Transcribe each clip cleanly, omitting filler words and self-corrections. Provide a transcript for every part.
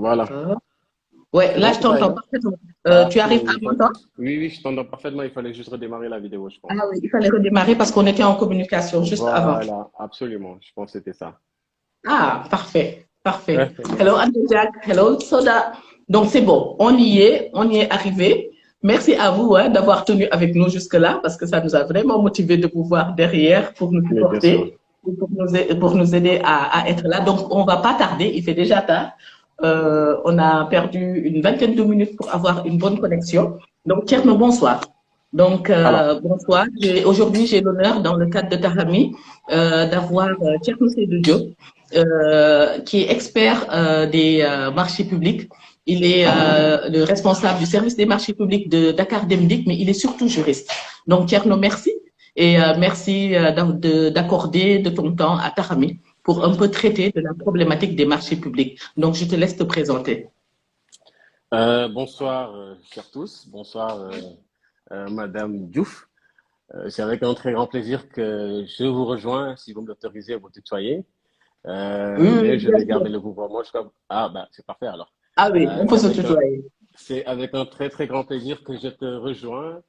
Voilà. Ouais, C'est là, bon, je ça y t'entends va? parfaitement. Ah, Tu arrives à m'entendre? oui, oui, je t'entends parfaitement. Il fallait juste redémarrer la vidéo, je pense. Ah oui, il fallait redémarrer parce qu'on était en communication juste avant. Voilà, absolument. Je pense que c'était ça. Ah, parfait, parfait. Hello, Andrew Jack. Hello, Soda. Donc, c'est bon, on y est arrivé. Merci à vous hein, d'avoir tenu avec nous jusque-là parce que ça nous a vraiment motivé de vous voir derrière pour nous Mais bien sûr. supporter, et pour nous aider à être là. Donc, on va pas tarder, il fait déjà tard. On a perdu une vingtaine de minutes pour avoir une bonne connexion. Donc, Tierno, bonsoir. Donc, Alors, bonsoir. Aujourd'hui, j'ai l'honneur, dans le cadre de Tahami, d'avoir Tierno Seydou Diop, qui est expert des marchés publics. Il est le responsable du service des marchés publics de Dakar Demdik, mais il est surtout juriste. Donc, Tierno, merci. Et merci d'accorder de ton temps à Tahami pour un peu traiter de la problématique des marchés publics. Donc, je te laisse te présenter. bonsoir, chers tous. Bonsoir, Madame Diouf. C'est avec un très grand plaisir que je vous rejoins, si vous me l'autorisez, à vous tutoyer. Oui, Mais oui, je bien vais garder sûr. le vouvoiement jusqu'à... Ah, ben, c'est parfait alors. Ah oui, on peut C'est se avec tutoyer. c'est avec un très, très grand plaisir que je te rejoins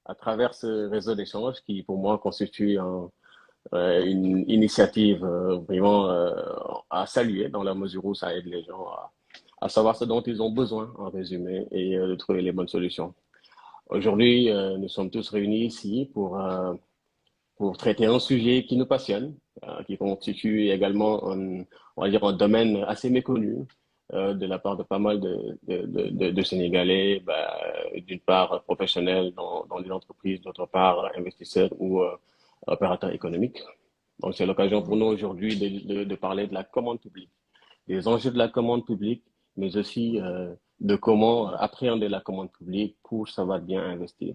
à travers ce réseau d'échange qui, pour moi, constitue une initiative vraiment à saluer dans la mesure où ça aide les gens à savoir ce dont ils ont besoin, en résumé, et de trouver les bonnes solutions. Aujourd'hui, nous sommes tous réunis ici pour traiter un sujet qui nous passionne, qui constitue également on va dire un domaine assez méconnu de la part de pas mal de Sénégalais, bah, d'une part professionnels dans les entreprises, d'autre part investisseurs ou opérateurs économiques. Donc c'est l'occasion pour nous aujourd'hui de parler de la commande publique, des enjeux de la commande publique, mais aussi de comment appréhender la commande publique pour savoir bien investir.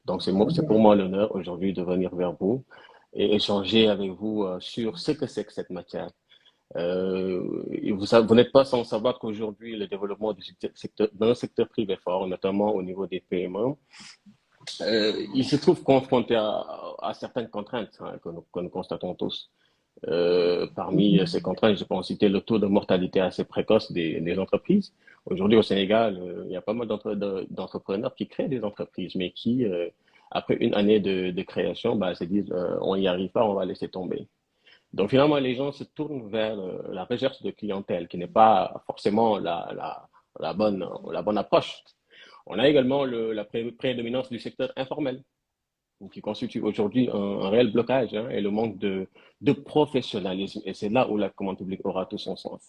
Donc, c'est pour moi l'honneur aujourd'hui de venir vers vous et échanger avec vous sur ce que c'est que cette matière. Et vous n'êtes pas sans savoir qu'aujourd'hui, le développement d'un secteur privé fort, notamment au niveau des PME, il se trouve confronté à certaines contraintes hein, que nous constatons tous. Parmi ces contraintes, je peux en citer le taux de mortalité assez précoce des entreprises. Aujourd'hui, au Sénégal, il y a pas mal d'entrepreneurs qui créent des entreprises, mais qui, après une année de création, bah, se disent on n'y arrive pas, on va laisser tomber. Donc finalement, les gens se tournent vers la recherche de clientèle, qui n'est pas forcément la bonne approche. On a également la prédominance du secteur informel qui constitue aujourd'hui un réel blocage hein, et le manque de professionnalisme. Et c'est là où la commande publique aura tout son sens.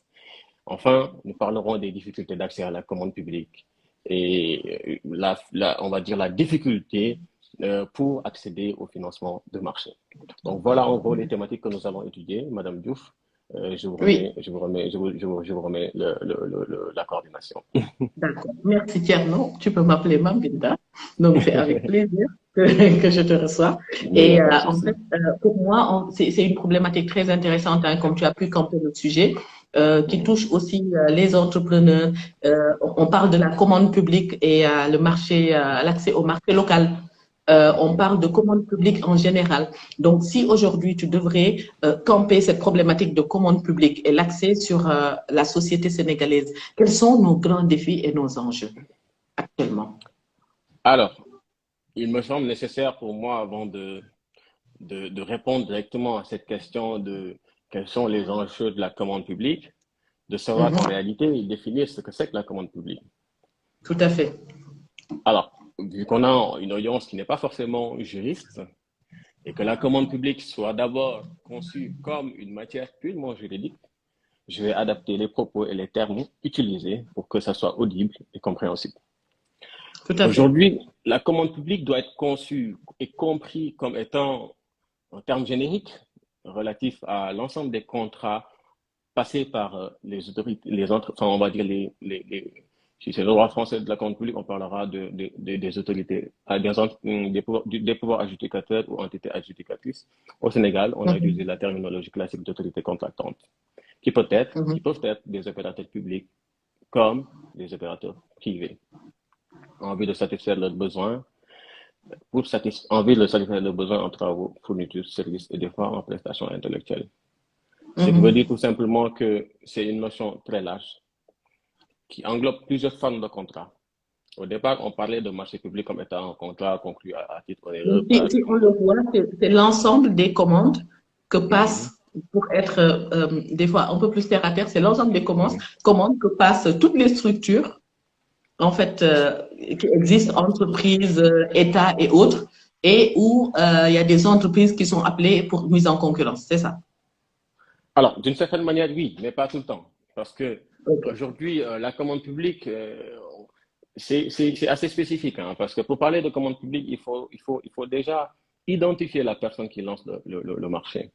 Enfin, nous parlerons des difficultés d'accès à la commande publique et on va dire la difficulté pour accéder au financement de marché. Donc voilà en gros les thématiques que nous allons étudier, Madame Diouf. Oui, Je vous remets la coordination. d'accord. Merci Tierno. Tu peux m'appeler Mambinda. Donc, c'est avec plaisir que je te reçois. Mais il n'y a Et pas de en fait, souci. pour moi, c'est une problématique très intéressante, hein, comme tu as pu camper le sujet, qui Mhm. touche aussi les entrepreneurs. On parle de la commande publique et le marché, l'accès au marché local. On Mhm. parle de commande publique en général. Donc, si aujourd'hui tu devrais camper cette problématique de commande publique et l'accès sur la société sénégalaise, quels sont nos grands défis et nos enjeux actuellement? Alors, il me semble nécessaire pour moi, avant de répondre directement à cette question de quels sont les enjeux de la commande publique, de savoir qu'en Mhm. réalité, il définit ce que c'est que la commande publique. Tout à fait. Alors, vu qu'on a une audience qui n'est pas forcément juriste, et que la commande publique soit d'abord conçue comme une matière purement juridique, je vais adapter les propos et les termes utilisés pour que ça soit audible et compréhensible. Tout à fait. Aujourd'hui, la commande publique doit être conçue et comprise comme étant un terme générique relatif à l'ensemble des contrats passés par les autorités, enfin, on va dire si c'est le droit français de la commande publique, on parlera des autorités, des pouvoirs adjudicateurs ou entités adjudicatrices. Au Sénégal, on a utilisé Mhm. la terminologie classique d'autorité contractante, qui Mhm. peuvent être des opérateurs publics comme des opérateurs privés, en vue de satisfaire leurs besoins en vue de satisfaire leurs besoins en travaux, fournitures, services et des fois en prestations intellectuelles. Ce qui veut dire Mhm. tout simplement que c'est une notion très large qui englobe plusieurs formes de contrats. Au départ, on parlait de marché public comme étant un contrat conclu à titre onéreux Si, par si des on le commandes. voit, c'est l'ensemble des commandes que Mhm, passent, pour être des fois un peu plus terre à terre, c'est l'ensemble des mhm. commandes que passent toutes les structures en fait, qui existent, entreprises, États et autres, et où il y a des entreprises qui sont appelées pour mise en concurrence, c'est ça? Alors, d'une certaine manière, oui, mais pas tout le temps. Parce que Ok. aujourd'hui, la commande publique, c'est assez spécifique, hein, parce que pour parler de commande publique, il faut déjà identifier la personne qui lance le marché.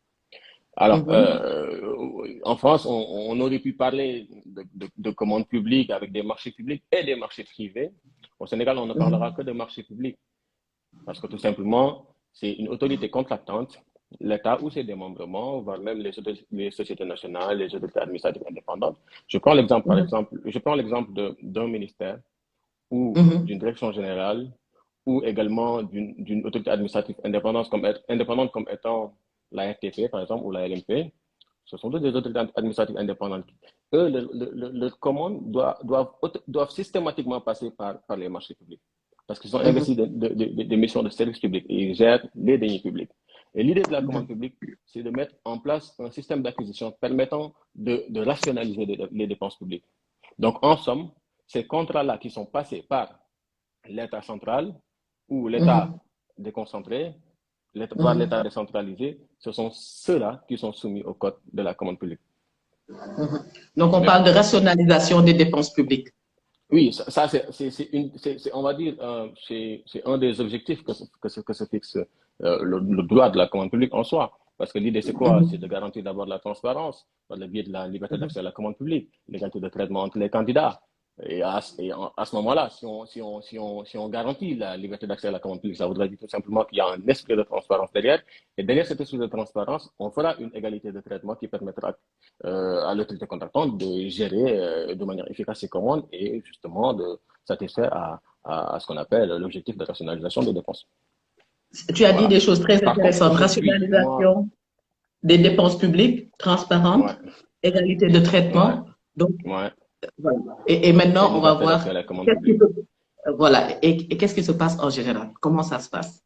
Alors, Mhm, en France, on aurait pu parler de commandes publiques avec des marchés publics et des marchés privés. Au Sénégal, on ne parlera mhm, que de marchés publics parce que tout simplement, c'est une autorité contractante, l'État ou ses démembrements, voire même les sociétés nationales, les autorités administratives indépendantes. mhm, Je prends l'exemple d'un ministère ou mhm, d'une direction générale ou également d'une autorité administrative indépendante comme étant la RTP, par exemple, ou la LMP. Ce sont des autorités administratives indépendantes. Eux, leurs commandes doivent systématiquement passer par les marchés publics. Parce qu'ils ont investi mhm, des missions de service public et ils gèrent les deniers publics. Et l'idée de la commande mhm, publique, c'est de mettre en place un système d'acquisition permettant de rationaliser les dépenses publiques. Donc, en somme, ces contrats-là qui sont passés par l'État central ou l'État mhm, déconcentré, voire l'État mhm, décentralisé, ce sont ceux-là qui sont soumis au code de la commande publique. mhm. Donc, on Mais parle de rationalisation des dépenses publiques. oui, ça on va dire, c'est un des objectifs que se fixe le droit de la commande publique en soi. Parce que l'idée, c'est quoi? C'est de Mhm, garantir d'abord la transparence par le biais de la liberté mhm, d'accès à la commande publique, l'égalité de traitement entre les candidats. À ce moment-là, si on garantit la liberté d'accès à la commande publique, ça voudrait dire tout simplement qu'il y a un esprit de transparence derrière. Et derrière cet esprit de transparence, on fera une égalité de traitement qui permettra à l'autorité contractante de gérer de manière efficace ses commandes et justement de satisfaire à ce qu'on appelle l'objectif de rationalisation des dépenses. Tu as dit Voilà. des choses très Par contre, intéressantes. aujourd'hui, moi, Rationalisation des dépenses publiques, transparentes, ouais, égalité de ouais, traitement. Donc, ouais, voilà. Et et maintenant, on va liberté voir d'accès à la commande qu'est-ce qui publique. se, voilà. Et qu'est-ce qui se passe en général? Comment ça se passe?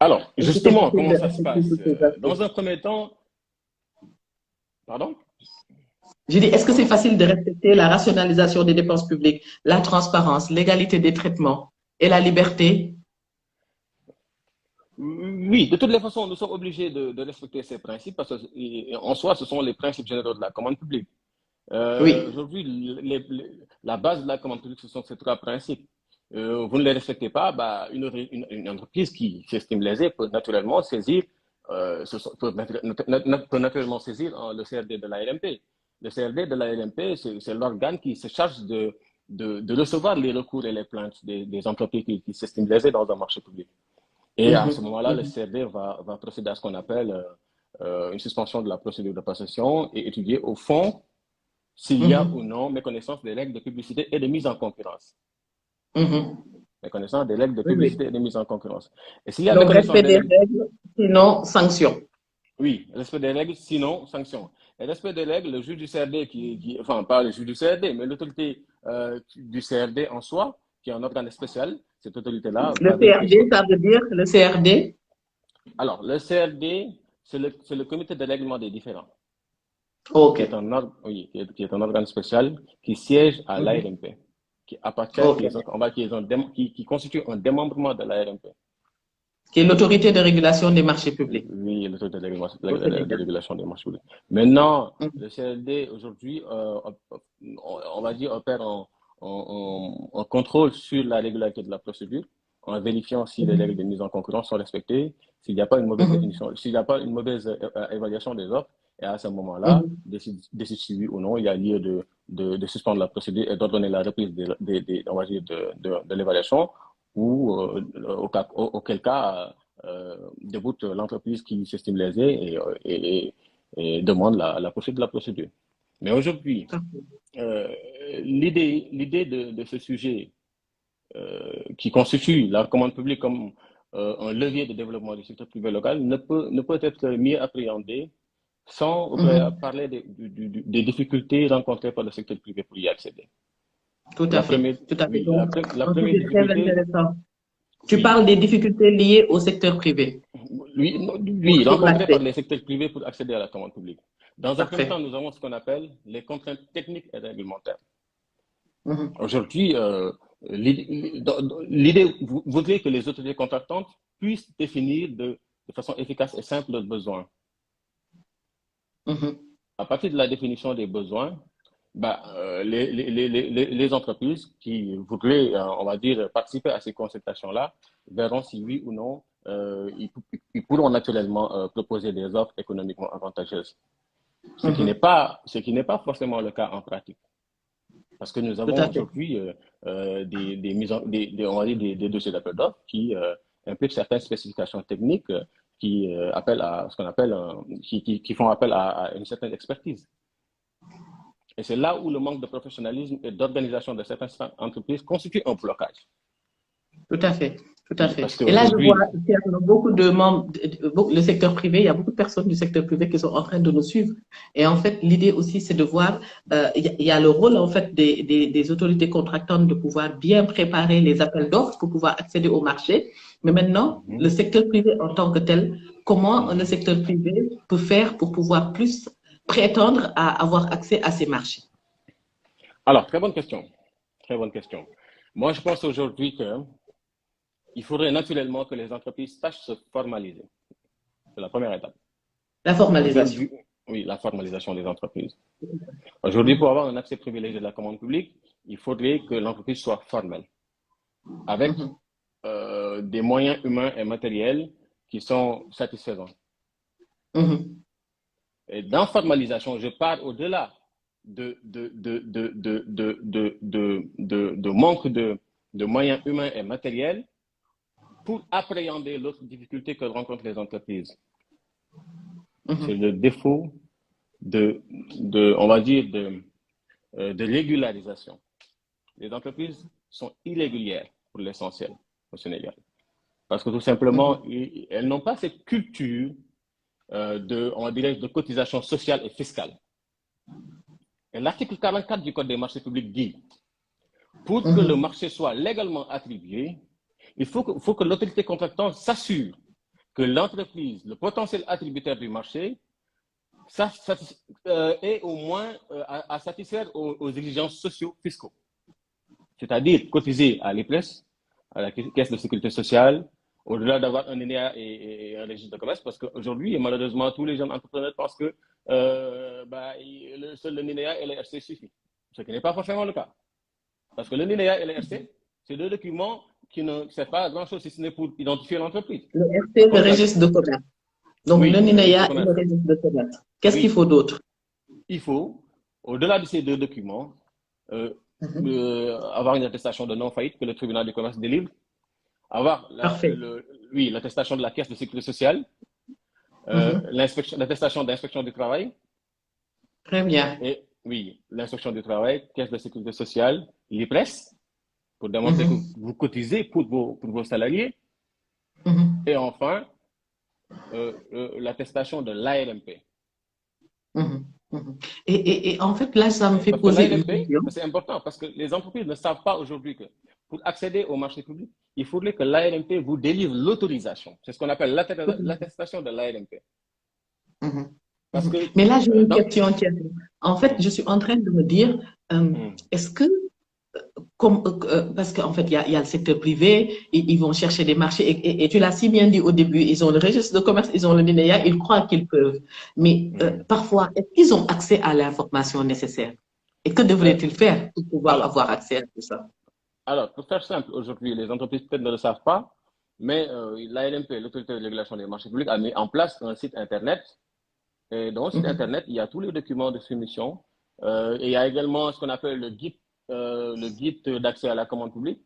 Alors, Est-ce que c'est justement, facile de comment ça se respecter passe? tous ces aspects? Dans un premier temps, pardon? Je dis, est-ce que c'est Comment? facile de respecter la rationalisation des dépenses publiques, la transparence, l'égalité des traitements et la liberté? Oui, de toutes les façons, nous sommes obligés de respecter ces principes parce qu'en soi, ce sont les principes généraux de la commande publique. Oui. Aujourd'hui, la base de la commande publique, ce sont ces trois principes. Vous ne les respectez pas, bah, une entreprise qui s'estime lésée peut naturellement saisir, peut naturellement saisir le CRD de la LMP. Le CRD de la LMP, c'est l'organe qui se charge de recevoir les recours et les plaintes des entreprises qui s'estiment lésées dans un marché public. Et à ce Mhm, moment-là, le mhm, CRD va procéder à ce qu'on appelle une suspension de la procédure de possession et étudier au fond s'il y a ou mhm, non méconnaissance des règles de publicité et de mise en concurrence. mhm. Méconnaissance des règles de Oui, oui. publicité et de mise en concurrence. Et s'il y a Donc, méconnaissance respect des des règles, règles, sinon sanction. oui, respect des règles, sinon sanction. Et respect des règles, le juge du CRD, enfin pas le juge du CRD, mais l'autorité du CRD en soi, qui est un organe spécial, cette autorité-là Le va vérifier ce que... CRD, ça veut dire le CRD. Alors, le CRD, c'est le comité de règlement des différends, OK. qui est oui, qui est un organe spécial qui siège à Mhm. l'ARMP, qui appartient, OK. qui constitue un démembrement de l'ARMP. Qui est l'autorité de régulation des marchés publics Oui, l'autorité au de Sénégal. régulation des marchés publics. Maintenant, Mhm. le CLD aujourd'hui, on va dire, opère en contrôle sur la régularité de la procédure, en vérifiant si les règles de Mhm. mise en concurrence sont respectées, s'il n'y a pas une mauvaise Mhm. définition, s'il n'y a pas une mauvaise évaluation des offres, et à ce moment-là, Mhm. décide si oui ou non il y a lieu de suspendre la procédure et d'ordonner la reprise on va dire de l'évaluation, ou auquel cas, déboute l'entreprise qui s'estime lésée et demande la poursuite de la procédure. Mais aujourd'hui, euh, l'idée de ce sujet qui constitue la commande publique comme un levier de développement du secteur privé local ne peut être mieux appréhendée sans Mhm. parler des difficultés rencontrées par le secteur privé pour y accéder. Tout à La fait, première, tout à fait. oui, Donc, la un première sujet très difficulté, intéressant. Tu oui, parles des difficultés liées au secteur privé oui, pour, oui, sur rencontrées par l'accès. les secteurs privés pour accéder à la commande publique. Dans un premier temps, Parfait. nous avons ce qu'on appelle les contraintes techniques et réglementaires. Mhm. Aujourd'hui, l'idée voudrait que les autorités contractantes puissent définir de façon efficace et simple leurs besoins. Mhm. À partir de la définition des besoins, bah, les entreprises qui voudraient, on va dire, participer à ces consultations-là verront si oui ou non ils pourront naturellement proposer des offres économiquement avantageuses. Mhm. Ce qui n'est pas forcément le cas en pratique. Parce que nous Tout avons à fait. aujourd'hui on va dire des dossiers d'appel d'offres qui impliquent certaines spécifications techniques qui appellent à ce qu'on appelle, qui font appel à une certaine expertise. Et c'est là où le manque de professionnalisme et d'organisation de certaines entreprises constitue un blocage. Tout à fait, tout à Oui, fait. parce Et là, je vois qu'aujourd'hui, Thierno, beaucoup de membres, le secteur privé, il y a beaucoup de personnes du secteur privé qui sont en train de nous suivre. Et en fait, l'idée aussi, c'est de voir, il y a le rôle en fait des autorités contractantes de pouvoir bien préparer les appels d'offres pour pouvoir accéder au marché. Mais maintenant, le mhm, secteur privé en tant que tel, comment le mhm. secteur privé peut faire pour pouvoir plus prétendre à avoir accès à ces marchés? Alors, très bonne question. Très bonne question. Moi, je pense aujourd'hui qu'il faudrait naturellement que les entreprises sachent se formaliser. C'est la première étape. La formalisation. Aujourd'hui, oui, la formalisation des entreprises. Aujourd'hui, pour Mhm, avoir un accès privilégié de la commande publique, il faudrait que l'entreprise soit formelle, avec mhm, des moyens humains et matériels qui sont satisfaisants. mhm, Et dans formalisation, je pars au-delà de manque de moyens humains et matériels pour appréhender l'autre difficulté que rencontrent les entreprises. C'est mhm, le défaut on va dire, de régularisation. Les entreprises sont irrégulières pour l'essentiel au Sénégal. Parce que tout simplement, mhm, elles n'ont pas cette culture on dirait, de cotisation sociale et fiscale. Et l'article 44 du Code des marchés publics dit, pour que le mhm. marché soit légalement attribué, faut que l'autorité contractante s'assure que l'entreprise, le potentiel attributaire du marché, est au moins à satisfaire aux exigences socio-fiscaux. C'est-à-dire cotiser à l'IPRES, à la Caisse de sécurité sociale, au-delà d'avoir un INEA et un registre de commerce, parce qu'aujourd'hui, malheureusement, tous les jeunes entrepreneurs pensent que seul le NINEA et le RC suffit. Ce qui n'est pas forcément le cas. Parce que le NINEA et le RC, c'est deux documents qui ne servent pas à grand-chose si ce n'est pour identifier l'entreprise. Le Par RC, le contre, registre de commerce. Donc, le oui, le registre de NINEA et le commerce. registre de commerce. Qu'est-ce qu'il faut Oui, d'autre? il faut, au-delà de ces deux documents, euh, Mhm. avoir une attestation de non-faillite que le tribunal du commerce délivre, avoir Parfait. oui, l'attestation de la caisse de sécurité sociale, Mhm. l'attestation d'inspection du travail, Très bien. et oui, l'inspection du travail, caisse de sécurité sociale, l'IPRES, pour démontrer que Mhm. vous cotisez pour vos salariés, Mhm. et enfin, l'attestation de l'ARMP. Mhm. Mhm. Et en fait, là, ça me fait Parce que poser une l'ARMP, question. c'est important, parce que les entreprises ne savent pas aujourd'hui que pour accéder au marché public, il faudrait que l'ARMP vous délivre l'autorisation. C'est ce qu'on appelle l'attestation de l'ARMP. Mhm. Parce Mhm. que Mais là, j'ai une dans... question, Thierry. En fait, je Hum, suis en train de me dire, hum, est-ce que parce qu'en fait, il y a le secteur privé, ils vont chercher des marchés, et tu l'as si bien dit au début, ils ont le registre de commerce, ils ont le NINEA, ils croient qu'ils peuvent. Mais hum. parfois, est-ce qu'ils ont accès à l'information nécessaire? Et que Euh, devraient-ils faire pour pouvoir alors, avoir accès à tout ça? pour faire simple, aujourd'hui, les entreprises peut-être ne le savent pas, mais l'ARMP, l'autorité de régulation des marchés publics, a mis en place un site Internet. Et dans le site Mhm, Internet, il y a tous les documents de soumission. Et il y a également ce qu'on appelle le guide d'accès à la commande publique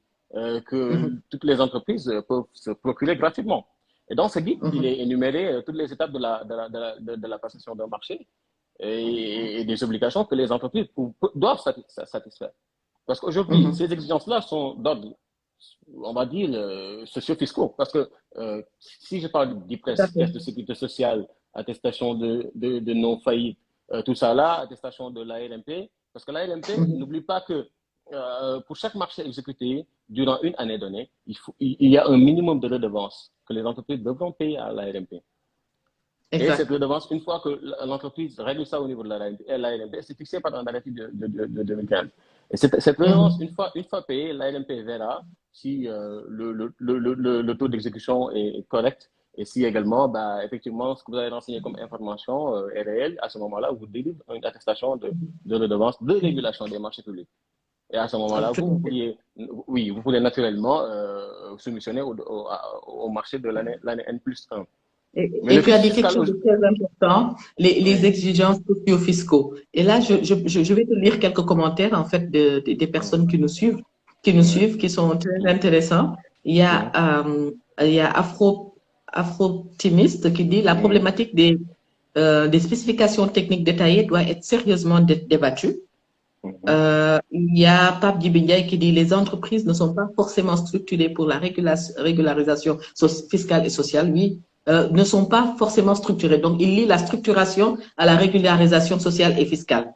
que mhm, toutes les entreprises peuvent se procurer gratuitement. Et dans ce guide, il mhm, est énuméré toutes les étapes de la passation d'un marché et des obligations que les entreprises doivent satisfaire. Parce qu'aujourd'hui, mhm. ces exigences-là sont d'ordre, on va dire, socio-fiscaux. Parce que si je parle Tout à d'IPRES, fait. caisse de sécurité sociale, attestation de non-faillite, tout ça là, attestation de l'ARMP. Parce que l'ARMP, n'oublie pas que pour chaque marché exécuté, durant une année donnée, il y a un minimum de redevances que les entreprises devront payer à l'ARMP. Et cette Exact. redevance, une fois que l'entreprise règle ça au niveau de l'ARMP, c'est fixé par un arrêté de 2015. Et cette redevance, une fois payée, l'ARMP verra si le taux d'exécution est correct et si également, bah, effectivement, ce que vous avez renseigné comme information est réel. À ce moment-là, vous délivrez une attestation de redevance de régulation des marchés publics. Et à ce moment-là, Tout à fait. oui, vous pourrez naturellement soumissionner au marché de l'année N+1. Mais Et le tu as fisc dit quelque fiscal chose de aujourd'hui. très important, les Oui. exigences socio-fiscaux. Et là, je vais te lire quelques commentaires, en fait, des personnes qui nous Oui. suivent, qui sont très intéressants. Il y a, Oui. il y a Afro-Optimiste qui dit la Oui. problématique des spécifications techniques détaillées doit être sérieusement débattue. Il y a Pape Dibindiaï qui dit les entreprises ne sont pas forcément structurées pour la régularisation fiscale et sociale. Oui, ne sont pas forcément structurées. Donc, il lie la structuration à la régularisation sociale et fiscale.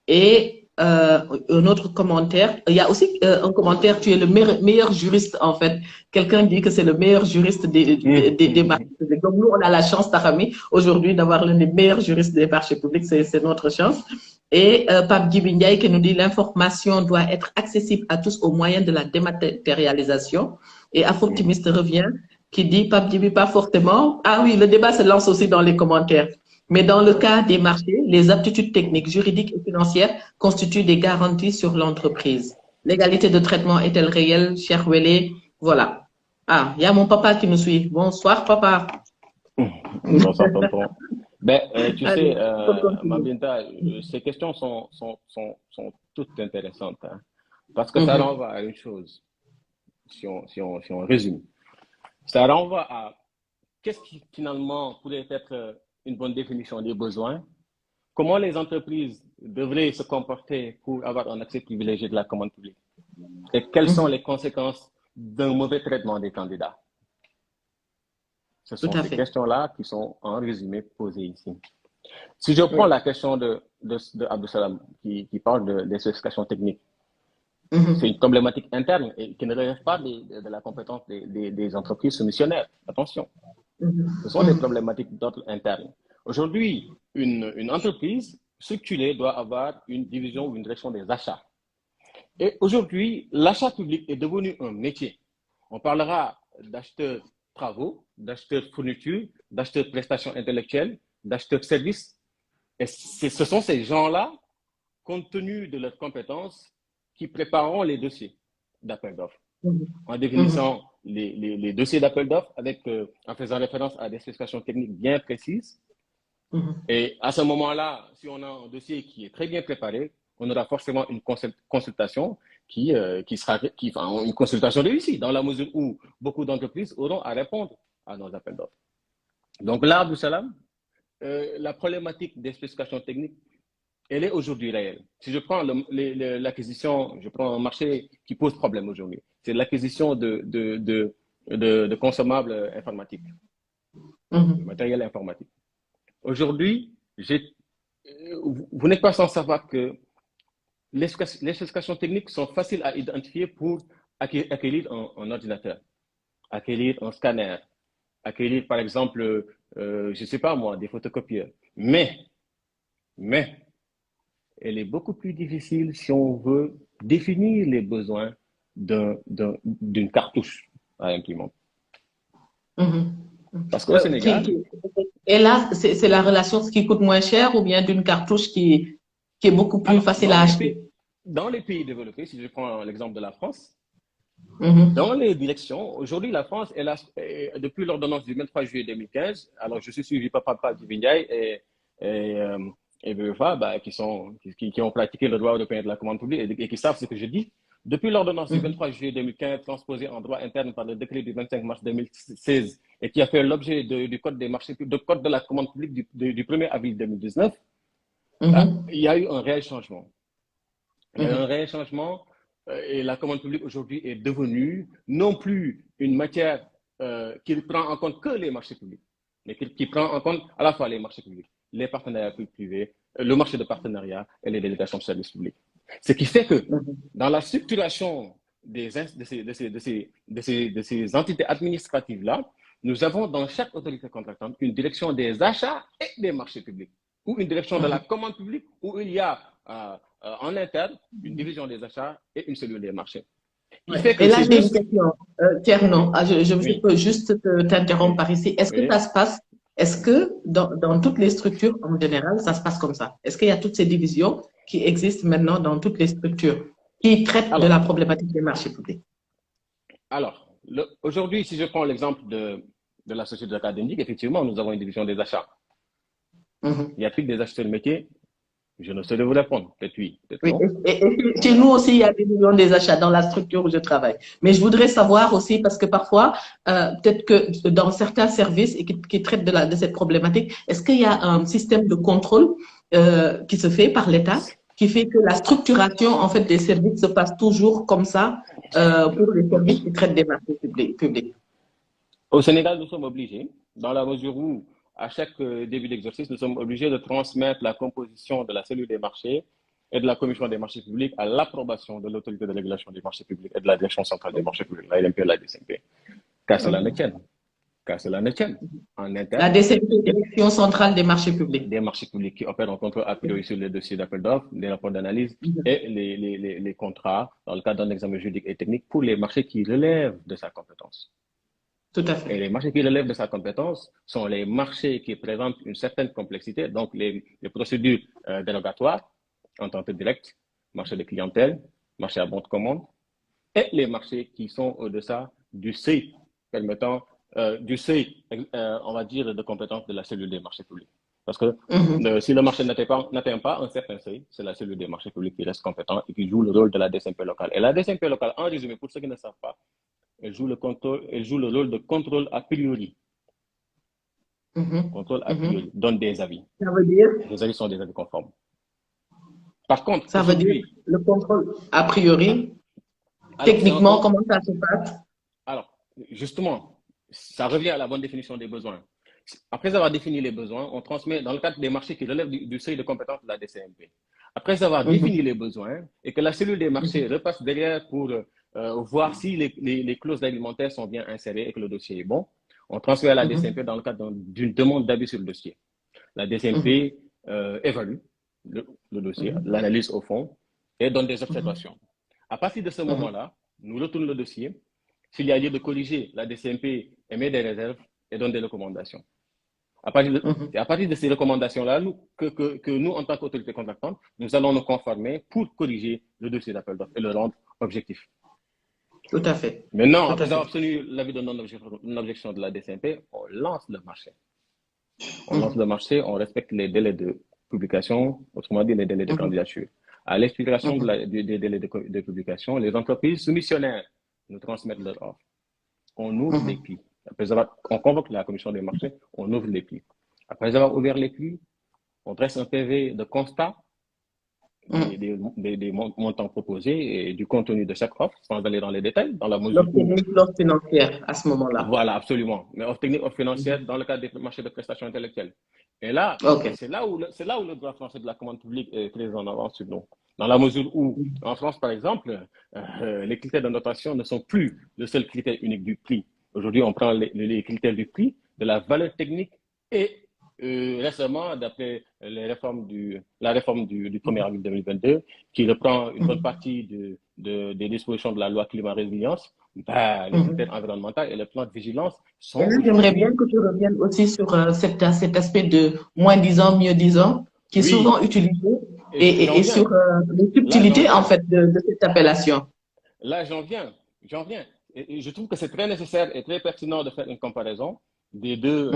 Et un autre commentaire, il y a aussi un commentaire, tu es le meilleur juriste en fait. Quelqu'un dit que c'est le meilleur juriste des marchés publics. Donc nous, on a la chance, Tahami, aujourd'hui d'avoir l'un des meilleurs juristes des marchés publics, c'est notre chance. Et Pape Djibindiaï qui nous dit l'information doit être accessible à tous au moyen de la dématérialisation. Et Afro-Optimiste revient qui dit Pape Djibi pas fortement. Ah oui, le débat se lance aussi dans les commentaires. Mais dans le cas des marchés, les aptitudes techniques, juridiques et financières constituent des garanties sur l'entreprise. L'égalité de traitement est-elle réelle, cher Wele? Voilà. Ah, il y a mon papa qui nous suit. Bonsoir, papa. Bonsoir, tonton. Ben, tu sais, Allez, on continue. Mabinta, ces questions sont toutes intéressantes, hein, parce que ça Mhm, renvoie à une chose, si on résume. Ça renvoie à qu'est-ce qui finalement pourrait être une bonne définition des besoins, comment les entreprises devraient se comporter pour avoir un accès privilégié de la commande publique, et quelles sont mhm, les conséquences d'un mauvais traitement des candidats. Ce tout sont à ces fait. questions-là qui sont en résumé posées ici. Si je prends Oui. la question de Abdou Salam, qui parle des spécifications techniques, c'est Mhm, une problématique interne et qui ne relève pas de la compétence des entreprises soumissionnaires. Attention, mhm, ce sont des mhm, problématiques d'ordre interne. Aujourd'hui, une entreprise structurée doit avoir une division ou une direction des achats. Et aujourd'hui, l'achat public est devenu un métier. On parlera d'acheteurs travaux, d'acheteurs fournitures, d'acheteurs prestations intellectuelles, d'acheteurs services. Et ce sont ces gens-là, compte tenu de leurs compétences, qui prépareront les dossiers d'appel d'offres, mhm, en mhm, définissant les dossiers d'appel d'offres en faisant référence à des spécifications techniques bien précises. mhm, Et à ce moment-là, si on a un dossier qui est très bien préparé, on aura forcément une consultation enfin, une consultation réussie, dans la mesure où beaucoup d'entreprises auront à répondre à nos appels d'offres. Donc là, Abdou Salam, la problématique des spécifications techniques, elle est aujourd'hui réelle. Si je prends l'acquisition, je prends un marché qui pose problème aujourd'hui, c'est l'acquisition de consommables informatiques, de mhm. matériel informatique. Aujourd'hui, vous n'êtes pas sans savoir que les spécifications techniques sont faciles à identifier pour acquérir un ordinateur, acquérir un scanner, acquérir par exemple, je ne sais pas moi, des photocopieurs. Mais, elle est beaucoup plus difficile si on veut définir les besoins d'une cartouche à imprimante. Mhm. Parce qu'au Sénégal, Et là, c'est la relation qui coûte moins cher ou bien d'une cartouche qui est beaucoup plus alors, facile à acheter. dans les pays développés, si je prends l'exemple de la France, Mhm, dans les directions, aujourd'hui, la France, depuis l'ordonnance du 23 juillet 2015, alors je suis suivi par Papa Djibindiaye et, euh, et BEFA, bah, qui ont pratiqué le droit européen de la commande publique et qui savent ce que je dis. Depuis l'ordonnance du mhm, 23 juillet 2015, transposée en droit interne par le décret du 25 mars 2016 et qui a fait l'objet du code des marchés publics, du code de la commande publique du 1er avril 2019, bah, mhm, il y a eu un réel changement. Il y a eu un mhm, réel changement et la commande publique aujourd'hui est devenue non plus une matière qui ne prend en compte que les marchés publics, mais qui prend en compte à la fois les marchés publics, les partenariats privés, le marché de partenariat et les délégations de services publics. Ce qui fait que dans la structuration de ces entités administratives-là, nous avons dans chaque autorité contractante une direction des achats et des marchés publics, ou une direction de la commande publique, où il y a en interne une division des achats et une cellule des marchés. Ouais. Et là, j'ai une question. Tierno, je peux juste t'interrompre par ici. Est-ce que ça se passe, est-ce que dans toutes les structures en général, ça se passe comme ça? Est-ce qu'il y a toutes ces divisions qui existent maintenant dans toutes les structures qui traitent de la problématique des marchés publics? Alors, aujourd'hui, si je prends l'exemple de la société académique, effectivement, nous avons une division des achats. Il y a plus des acheteurs de métiers. Je ne saurais vous répondre. Peut-être oui, peut-être non. Et chez nous aussi, il y a des millions des achats dans la structure où je travaille. Mais je voudrais savoir aussi, parce que parfois, peut-être que dans certains services qui traitent de cette problématique, est-ce qu'il y a un système de contrôle qui se fait par l'État, qui fait que la structuration en fait des services se passe toujours comme ça pour les services qui traitent des marchés publics? Au Sénégal, nous sommes obligés, dans la mesure où à chaque début d'exercice, nous sommes obligés de transmettre la composition de la cellule des marchés et de la commission des marchés publics à l'approbation de l'autorité de régulation des marchés publics et de la direction centrale des marchés publics, la LMP et la DCMP. Qu'à cela ne tienne. Qu'à cela ne tienne. En interne, la DCMP, Direction centrale des marchés publics. Des marchés publics qui opèrent en contrôle a priori sur les dossiers d'appel d'offres, les rapports d'analyse et les contrats dans le cadre d'un examen juridique et technique pour les marchés qui relèvent de sa compétence. Tout à fait. Et les marchés qui relèvent de sa compétence sont les marchés qui présentent une certaine complexité, donc les procédures dérogatoires, entente directe, marché de clientèle, marché à bon de commande, et les marchés qui sont au-deçà du seuil permettant, on va dire, de compétence de la cellule des marchés publics. Parce que si le marché n'atteint pas un certain seuil, c'est la cellule des marchés publics qui reste compétente et qui joue le rôle de la DCMP locale. Et la DCMP locale, en résumé, pour ceux qui ne savent pas, elle joue le rôle de contrôle a priori. Contrôle a priori, donne des avis. Ça veut dire? Les avis sont des avis conformes. Par contre, ça veut dire le contrôle a priori, techniquement, comment ça se passe? Alors, justement, ça revient à la bonne définition des besoins. Après avoir défini les besoins, on transmet dans le cadre des marchés qui relèvent du seuil de compétence de la DCMP. Après avoir défini les besoins et que la cellule des marchés repasse derrière pour voir si les clauses alimentaires sont bien insérées et que le dossier est bon, on transmet à la DCMP dans le cadre d'une demande d'avis sur le dossier. La DCMP évalue le dossier, l'analyse au fond et donne des observations. À partir de ce moment-là, nous retournons le dossier. S'il y a lieu de corriger, la DCMP émet des réserves et donne des recommandations. À partir de ces recommandations-là, que nous, en tant qu'autorité contractante, nous allons nous conformer pour corriger le dossier d'appel d'offres et le rendre objectif. Tout à fait. Maintenant, après avoir obtenu l'avis de non-objection de la DCMP, on lance le marché. On lance le marché, on respecte les délais de publication, autrement dit les délais de candidature. À l'expiration des délais de publication, les entreprises soumissionnaires nous transmettent leur offre. On ouvre les plis. On convoque la commission des marchés, on ouvre les plis. Après avoir ouvert les plis, on dresse un PV de constat des montants proposés et du contenu de chaque offre, sans aller dans les détails, dans la mesure où... L'offre financière à ce moment-là. Voilà, absolument. Mais offre technique, offre financière dans le cadre des marchés de prestations intellectuelles. Et là, c'est là où le droit français de la commande publique est très en avance sur nous. Dans la mesure où, en France, par exemple, les critères de notation ne sont plus le seul critère unique du prix. Aujourd'hui, on prend les critères du prix, de la valeur technique et récemment, d'après la réforme du 1er avril 2022, qui reprend une bonne partie des dispositions de la loi climat-résilience, les critères environnementaux et les plans de vigilance sont... J'aimerais bien que tu reviennes aussi sur cet aspect de moins disant, mieux disant, qui est souvent utilisé, et sur les subtilités, en fait, de cette appellation. Là, j'en viens. Et je trouve que c'est très nécessaire et très pertinent de faire une comparaison des deux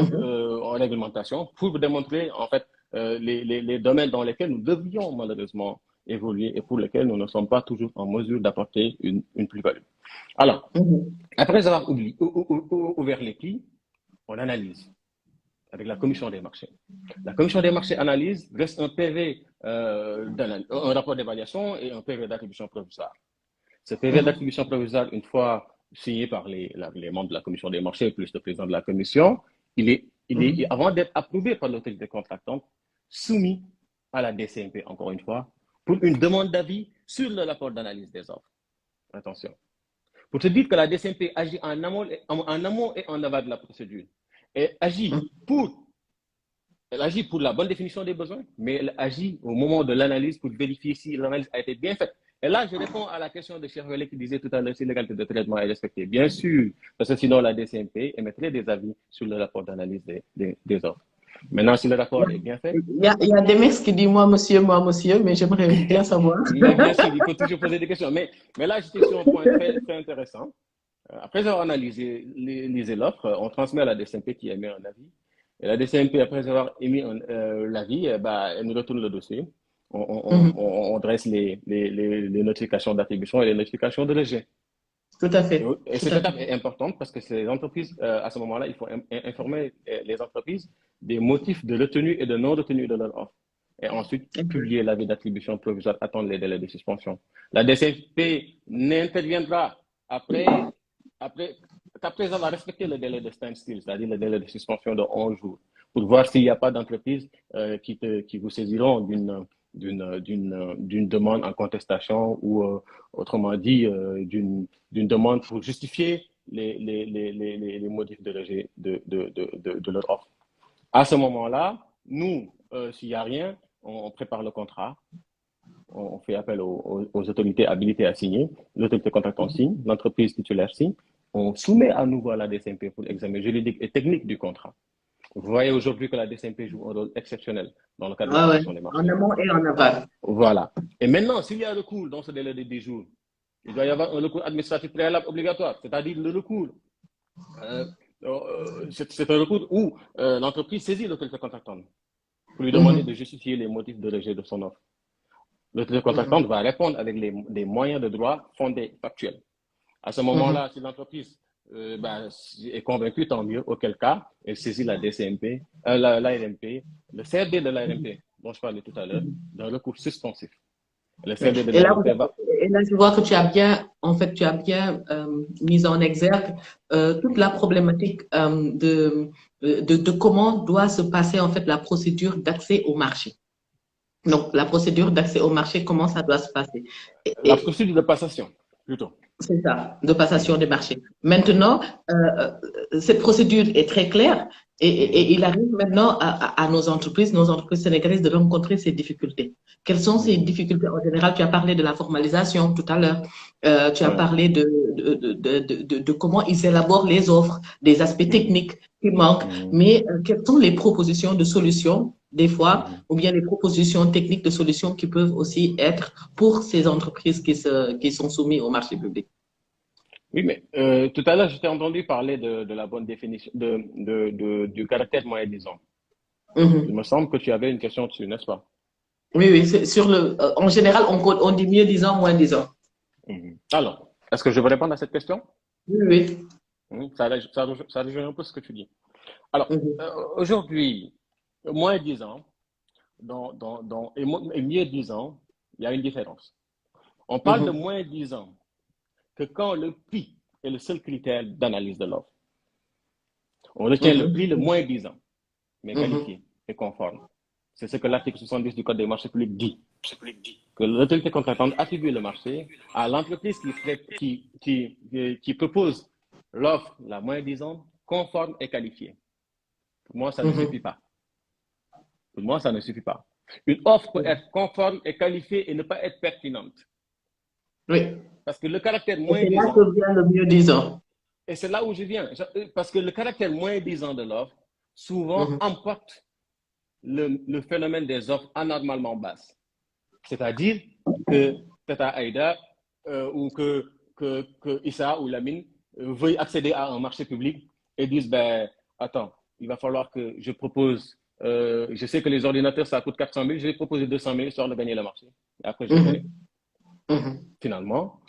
réglementations pour démontrer, en fait, les domaines dans lesquels nous devions malheureusement évoluer et pour lesquels nous ne sommes pas toujours en mesure d'apporter une plus-value. Alors, après avoir ouvert les plis, on analyse avec la commission des marchés. La commission des marchés analyse, reste un PV, un rapport d'évaluation et un PV d'attribution provisoire. Ce PV d'attribution provisoire, une fois signé par les membres de la commission des marchés plus le président de la commission, il est il est, avant d'être approuvé par l'autorité contractante, soumis à la DCMP, encore une fois, pour une demande d'avis sur le rapport d'analyse des offres. Attention. Pour te dire que la DCMP agit en amont et en aval de la procédure. Elle agit pour la bonne définition des besoins, mais elle agit au moment de l'analyse pour vérifier si l'analyse a été bien faite. Et là, je réponds à la question de Cheikh Wele qui disait tout à l'heure si l'égalité de traitement est respectée. Bien sûr, parce que sinon la DCMP émettrait des avis sur le rapport d'analyse des offres. Maintenant, si le rapport est bien fait. Il y a des mecs qui disent moi, monsieur, mais j'aimerais bien savoir. Mais bien sûr, il faut toujours poser des questions. Mais là, j'étais sur un point très, très intéressant. Après avoir analysé l'offre, on transmet à la DCMP qui émet un avis. Et la DCMP, après avoir émis l'avis, elle nous retourne le dossier. On dresse les notifications d'attribution et les notifications de rejet. Tout à fait. Et cette étape est importante parce que ces entreprises, à ce moment-là, il faut informer les entreprises des motifs de retenue et de non-retenue de leur offre. Et ensuite, publier l'avis d'attribution provisoire, attendre les délais de suspension. La DCMP n'interviendra après avoir respecté le délai de standstill, c'est-à-dire le délai de suspension de 11 jours, pour voir s'il n'y a pas d'entreprise qui vous saisiront d'une demande en contestation ou, autrement dit, d'une demande pour justifier les motifs de rejet de leur offre. À ce moment-là, nous, s'il n'y a rien, on prépare le contrat, on fait appel aux autorités habilitées à signer, l'autorité contractante signe, l'entreprise titulaire signe, on soumet à nouveau à la DCMP pour l'examen juridique et technique du contrat. Vous voyez aujourd'hui que la DCMP joue un rôle exceptionnel dans le cadre de la gestion des marchés. En amont et en aval. Voilà. Et maintenant, s'il y a recours dans ce délai de 10 jours, il doit y avoir un recours administratif préalable obligatoire, c'est-à-dire le recours. C'est un recours où l'entreprise saisit l'autorité contractante pour lui demander de justifier les motifs de rejet de son offre. L'autorité contractante va répondre avec des moyens de droit fondés, factuels. À ce moment-là, si l'entreprise est convaincue, tant mieux, auquel cas, elle saisit la DCMP, l'ARMP, le CRD de l'ARMP, dont je parlais tout à l'heure, d'un recours suspensif. Et là, je vois que tu as bien, mis en exergue toute la problématique de comment doit se passer en fait la procédure d'accès au marché. Donc, la procédure d'accès au marché, comment ça doit se passer? La procédure de passation, plutôt. C'est ça, de passation des marchés. Maintenant, cette procédure est très claire et il arrive maintenant à nos entreprises sénégalaises de rencontrer ces difficultés. Quelles sont ces difficultés en général? Tu as parlé de la formalisation tout à l'heure. Tu as parlé de comment ils élaborent les offres, des aspects techniques qui manquent. Mais quelles sont les propositions de solutions des fois, ou bien les propositions techniques de solutions qui peuvent aussi être pour ces entreprises qui sont soumises au marché public? Oui, mais tout à l'heure, je t'ai entendu parler de la bonne définition du caractère moyen disant. Il me semble que tu avais une question dessus, n'est-ce pas? Oui, en général, on dit mieux disant, moins disant. Alors, est-ce que je vais répondre à cette question? Oui. Ça rejoint un peu ce que tu dis. Alors, aujourd'hui, moins 10 ans et mieux 10 ans, il y a une différence. On parle de moins 10 ans que quand le prix est le seul critère d'analyse de l'offre. On retient le prix le moins 10 ans, mais qualifié et conforme. C'est ce que l'article 70 du Code des marchés publics dit. Que l'autorité contractante attribue le marché à l'entreprise qui propose l'offre la moins 10 ans, conforme et qualifiée. Pour moi, ça ne suffit pas. Pour moi, ça ne suffit pas. Une offre peut être conforme et qualifiée et ne pas être pertinente. Oui. Parce que le caractère moins 10 ans. C'est là que vient le mieux 10 ans. Et c'est là où je viens. Parce que le caractère moins 10 ans de l'offre, souvent, emporte le phénomène des offres anormalement basses. C'est-à-dire que Tata Aïda ou que Issa ou Lamine veuillent accéder à un marché public et disent, attends, il va falloir que je propose, je sais que les ordinateurs, ça coûte 400 000, je vais proposer 200 000 histoire de gagner le marché. Et après, je vais. Finalement,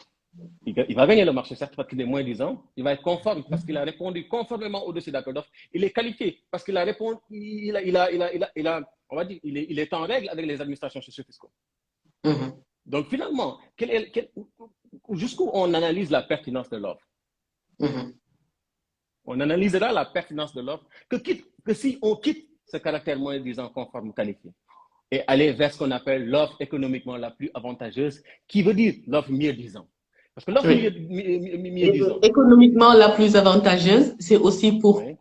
il va gagner le marché, certes, parce qu'il est moins 10 ans. Il va être conforme parce qu'il a répondu conformément au dossier d'appel d'offres. Il est qualifié parce qu'il a répondu, on va dire, il est en règle avec les administrations socio-fiscales. Donc, finalement, jusqu'où on analyse la pertinence de l'offre? On analysera la pertinence de l'offre que si on quitte ce caractère moins disant conforme qualifié et aller vers ce qu'on appelle l'offre économiquement la plus avantageuse, qui veut dire l'offre mieux disant. Parce que l'offre Oui. mieux disant. Économiquement la plus avantageuse, c'est aussi Oui.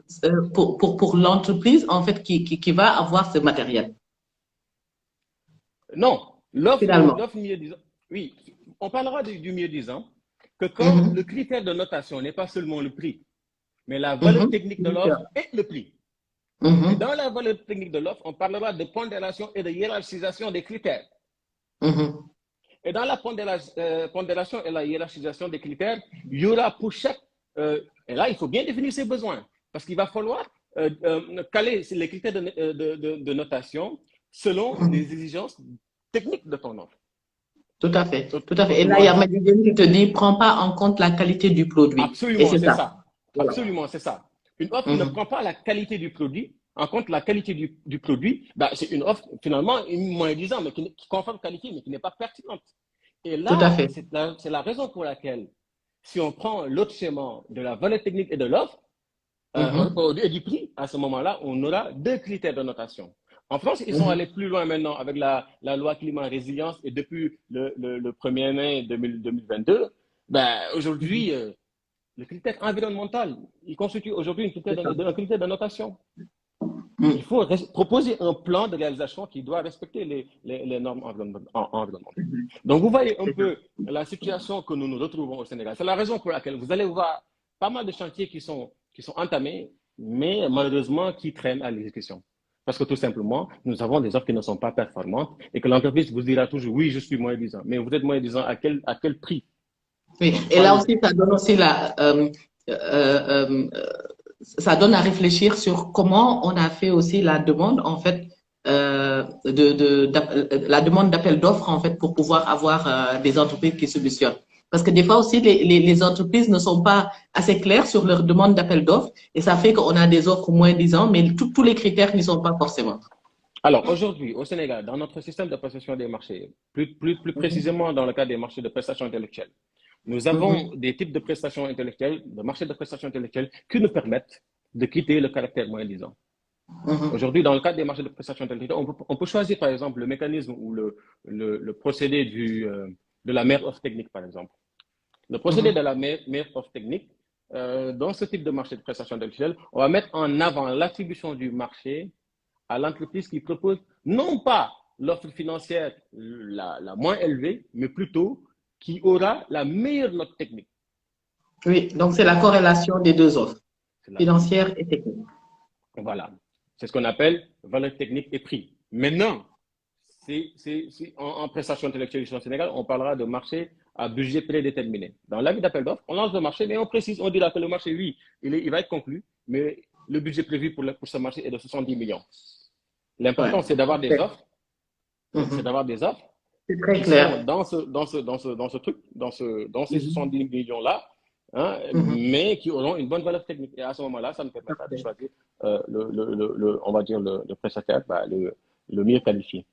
pour l'entreprise, en fait, qui va avoir ce matériel. Non, Finalement. l'offre mieux disant. Oui, on parlera du mieux disant que quand le critère de notation n'est pas seulement le prix, mais la valeur technique de l'offre et le prix. Et dans la valeur technique de l'offre, on parlera de pondération et de hiérarchisation des critères. Et dans la pondération et la hiérarchisation des critères, il y aura pour chaque... et là, il faut bien définir ses besoins, parce qu'il va falloir caler les critères de notation selon les exigences techniques de ton offre. Tout à fait, tout à fait. Et là, il y a Madeleine qui te dit, prends pas en compte la qualité du produit. Absolument, c'est ça. Voilà. Absolument, c'est ça. Une offre ne prend pas la qualité du produit en compte la qualité du produit. Ben, c'est une offre, finalement, moins disant, mais qui conforme qualité, mais qui n'est pas pertinente. Et là, c'est la raison pour laquelle, si on prend l'autre schéma de la valeur technique et de l'offre, et du prix, à ce moment-là, on aura deux critères de notation. En France, ils sont allés plus loin maintenant avec la loi climat résilience et depuis le 1er mai 2022, ben, aujourd'hui, le critère environnemental, il constitue aujourd'hui un critère de notation. Il faut proposer un plan de réalisation qui doit respecter les normes environnementales. Donc, vous voyez un peu la situation que nous nous retrouvons au Sénégal. C'est la raison pour laquelle vous allez voir pas mal de chantiers qui sont entamés, mais malheureusement qui traînent à l'exécution. Parce que tout simplement, nous avons des offres qui ne sont pas performantes et que l'entreprise vous dira toujours, oui, je suis moins disant. Mais vous êtes moins disant à quel prix? Oui, et là aussi, ça donne aussi ça donne à réfléchir sur comment on a fait aussi la demande, en fait, la demande d'appel d'offres, en fait, pour pouvoir avoir des entreprises qui subventionnent. Parce que des fois aussi, les entreprises ne sont pas assez claires sur leur demande d'appel d'offres et ça fait qu'on a des offres moins disant, mais tous les critères n'y sont pas forcément. Alors, aujourd'hui, au Sénégal, dans notre système de prestation des marchés, plus précisément dans le cadre des marchés de prestations intellectuelles, nous avons des types de prestations intellectuelles, de marchés de prestations intellectuelles qui nous permettent de quitter le caractère moins disant. Aujourd'hui, dans le cadre des marchés de prestations intellectuelles, on peut choisir par exemple le mécanisme ou le procédé de la meilleure offre technique, par exemple. Le procédé de la meilleure offre technique, dans ce type de marché de prestations intellectuelles, on va mettre en avant l'attribution du marché à l'entreprise qui propose non pas l'offre financière la moins élevée, mais plutôt qui aura la meilleure note technique. Oui, donc c'est la corrélation des deux offres, financière et technique. Voilà, c'est ce qu'on appelle valeur technique et prix. Maintenant, en prestation intellectuelle ici au Sénégal, on parlera de marché à budget prédéterminé. Dans l'avis d'appel d'offres, on lance le marché, mais on précise, on dira que le marché, oui, il va être conclu, mais le budget prévu pour ce marché est de 70 millions. L'important, c'est d'avoir des offres. C'est d'avoir des offres. C'est très clair. Dans ces 70 millions-là, hein, mais qui auront une bonne valeur technique. Et à ce moment-là, ça nous permettra de choisir, on va dire, le prestataire le mieux qualifié.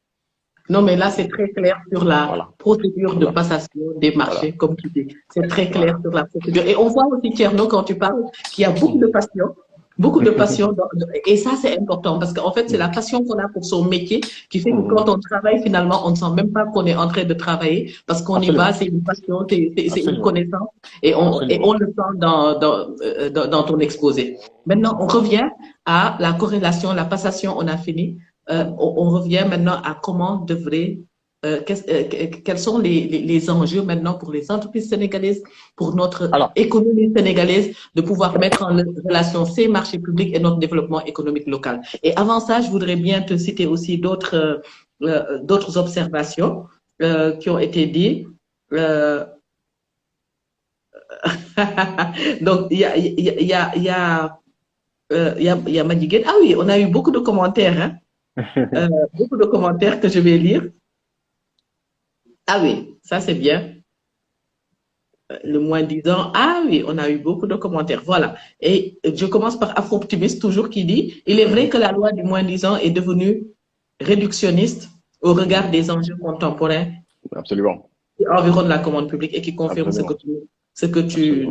Non, mais là, c'est très clair sur la procédure de passation des marchés, comme tu dis. C'est très clair sur la procédure. Et on voit aussi, Thierno, quand tu parles, qu'il y a beaucoup de passion. Beaucoup de passion. Et ça, c'est important parce qu'en fait, c'est la passion qu'on a pour son métier qui fait que quand on travaille, finalement, on ne sent même pas qu'on est en train de travailler parce qu'on y va, c'est une passion, c'est une connaissance et on le sent dans ton exposé. Maintenant, on revient à la corrélation, la passation, on a fini. On revient maintenant à comment devrait quels sont les enjeux maintenant pour les entreprises sénégalaises, pour notre économie sénégalaise, de pouvoir mettre en relation ces marchés publics et notre développement économique local. Et avant ça, je voudrais bien te citer aussi d'autres observations qui ont été dites. Donc, il y a Madjiguène. Ah oui, on a eu beaucoup de commentaires, hein? Beaucoup de commentaires que je vais lire. Ah oui, ça c'est bien. Le moins disant, ah oui, on a eu beaucoup de commentaires. Voilà. Et je commence par Afro-Optimiste, toujours qui dit, il est vrai que la loi du moins disant est devenue réductionniste au regard des enjeux contemporains. Absolument. Qui environnent la commande publique et qui confirme ce que tu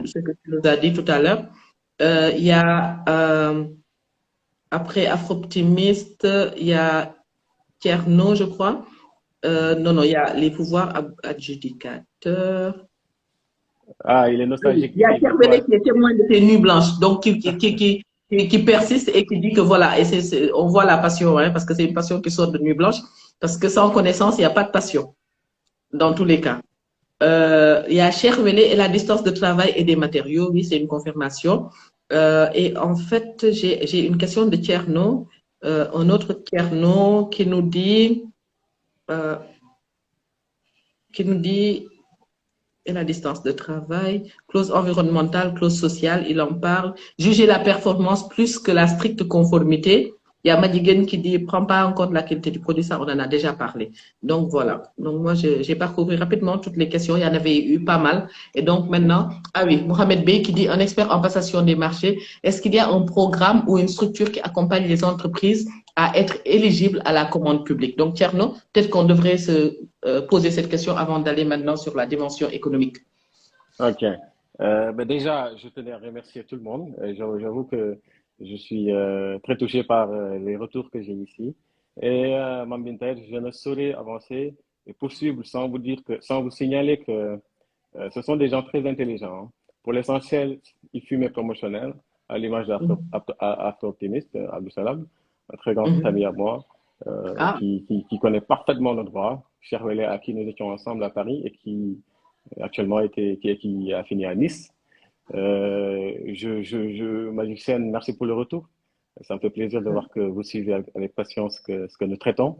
nous as dit tout à l'heure. Il y a, après Afro-Optimiste, il y a Tierno, je crois. Non, non, il y a les pouvoirs adjudicateurs. Ah, il est Oui, nostalgique, il y a il veut Kervele quoi? qui est témoin de ces nuits blanches, donc qui persiste et qui dit que voilà, et on voit la passion, hein, parce que c'est une passion qui sort de nuit blanche, parce que sans connaissance, il n'y a pas de passion, dans tous les cas. Il y a Kervele et la distance de travail et des matériaux, oui, c'est une confirmation. Et en fait, j'ai une question de Tierno, un autre Tierno euh, qui nous dit et la distance de travail, clause environnementale, clause sociale, il en parle. Juger la performance plus que la stricte conformité. Il y a Madigan qui dit, prends pas en compte la qualité du produit, ça on en a déjà parlé. Donc voilà. Donc moi, j'ai parcouru rapidement toutes les questions, il y en avait eu pas mal. Et donc maintenant, ah oui, Mohamed Bey qui dit, un expert en passation des marchés, est-ce qu'il y a un programme ou une structure qui accompagne les entreprises à être éligibles à la commande publique? Donc Tierno, peut-être qu'on devrait se poser cette question avant d'aller maintenant sur la dimension économique. Ok. Ben déjà, je tenais à remercier tout le monde. J'avoue que je suis très touché par les retours que j'ai ici. Et Mame Binta, je ne saurais avancer et poursuivre sans vous signaler que ce sont des gens très intelligents, hein. Pour l'essentiel, ils fument promotionnel, à l'image d'Afro-Optimiste, Abdou Salam, un très grand Mhm. ami à moi, Ah, qui connaît parfaitement le droit. Cher Wele, à qui nous étions ensemble à Paris et qui actuellement qui a fini à Nice. Magicienne, merci pour le retour. Ça me fait plaisir de voir que vous suivez avec patience ce que nous traitons.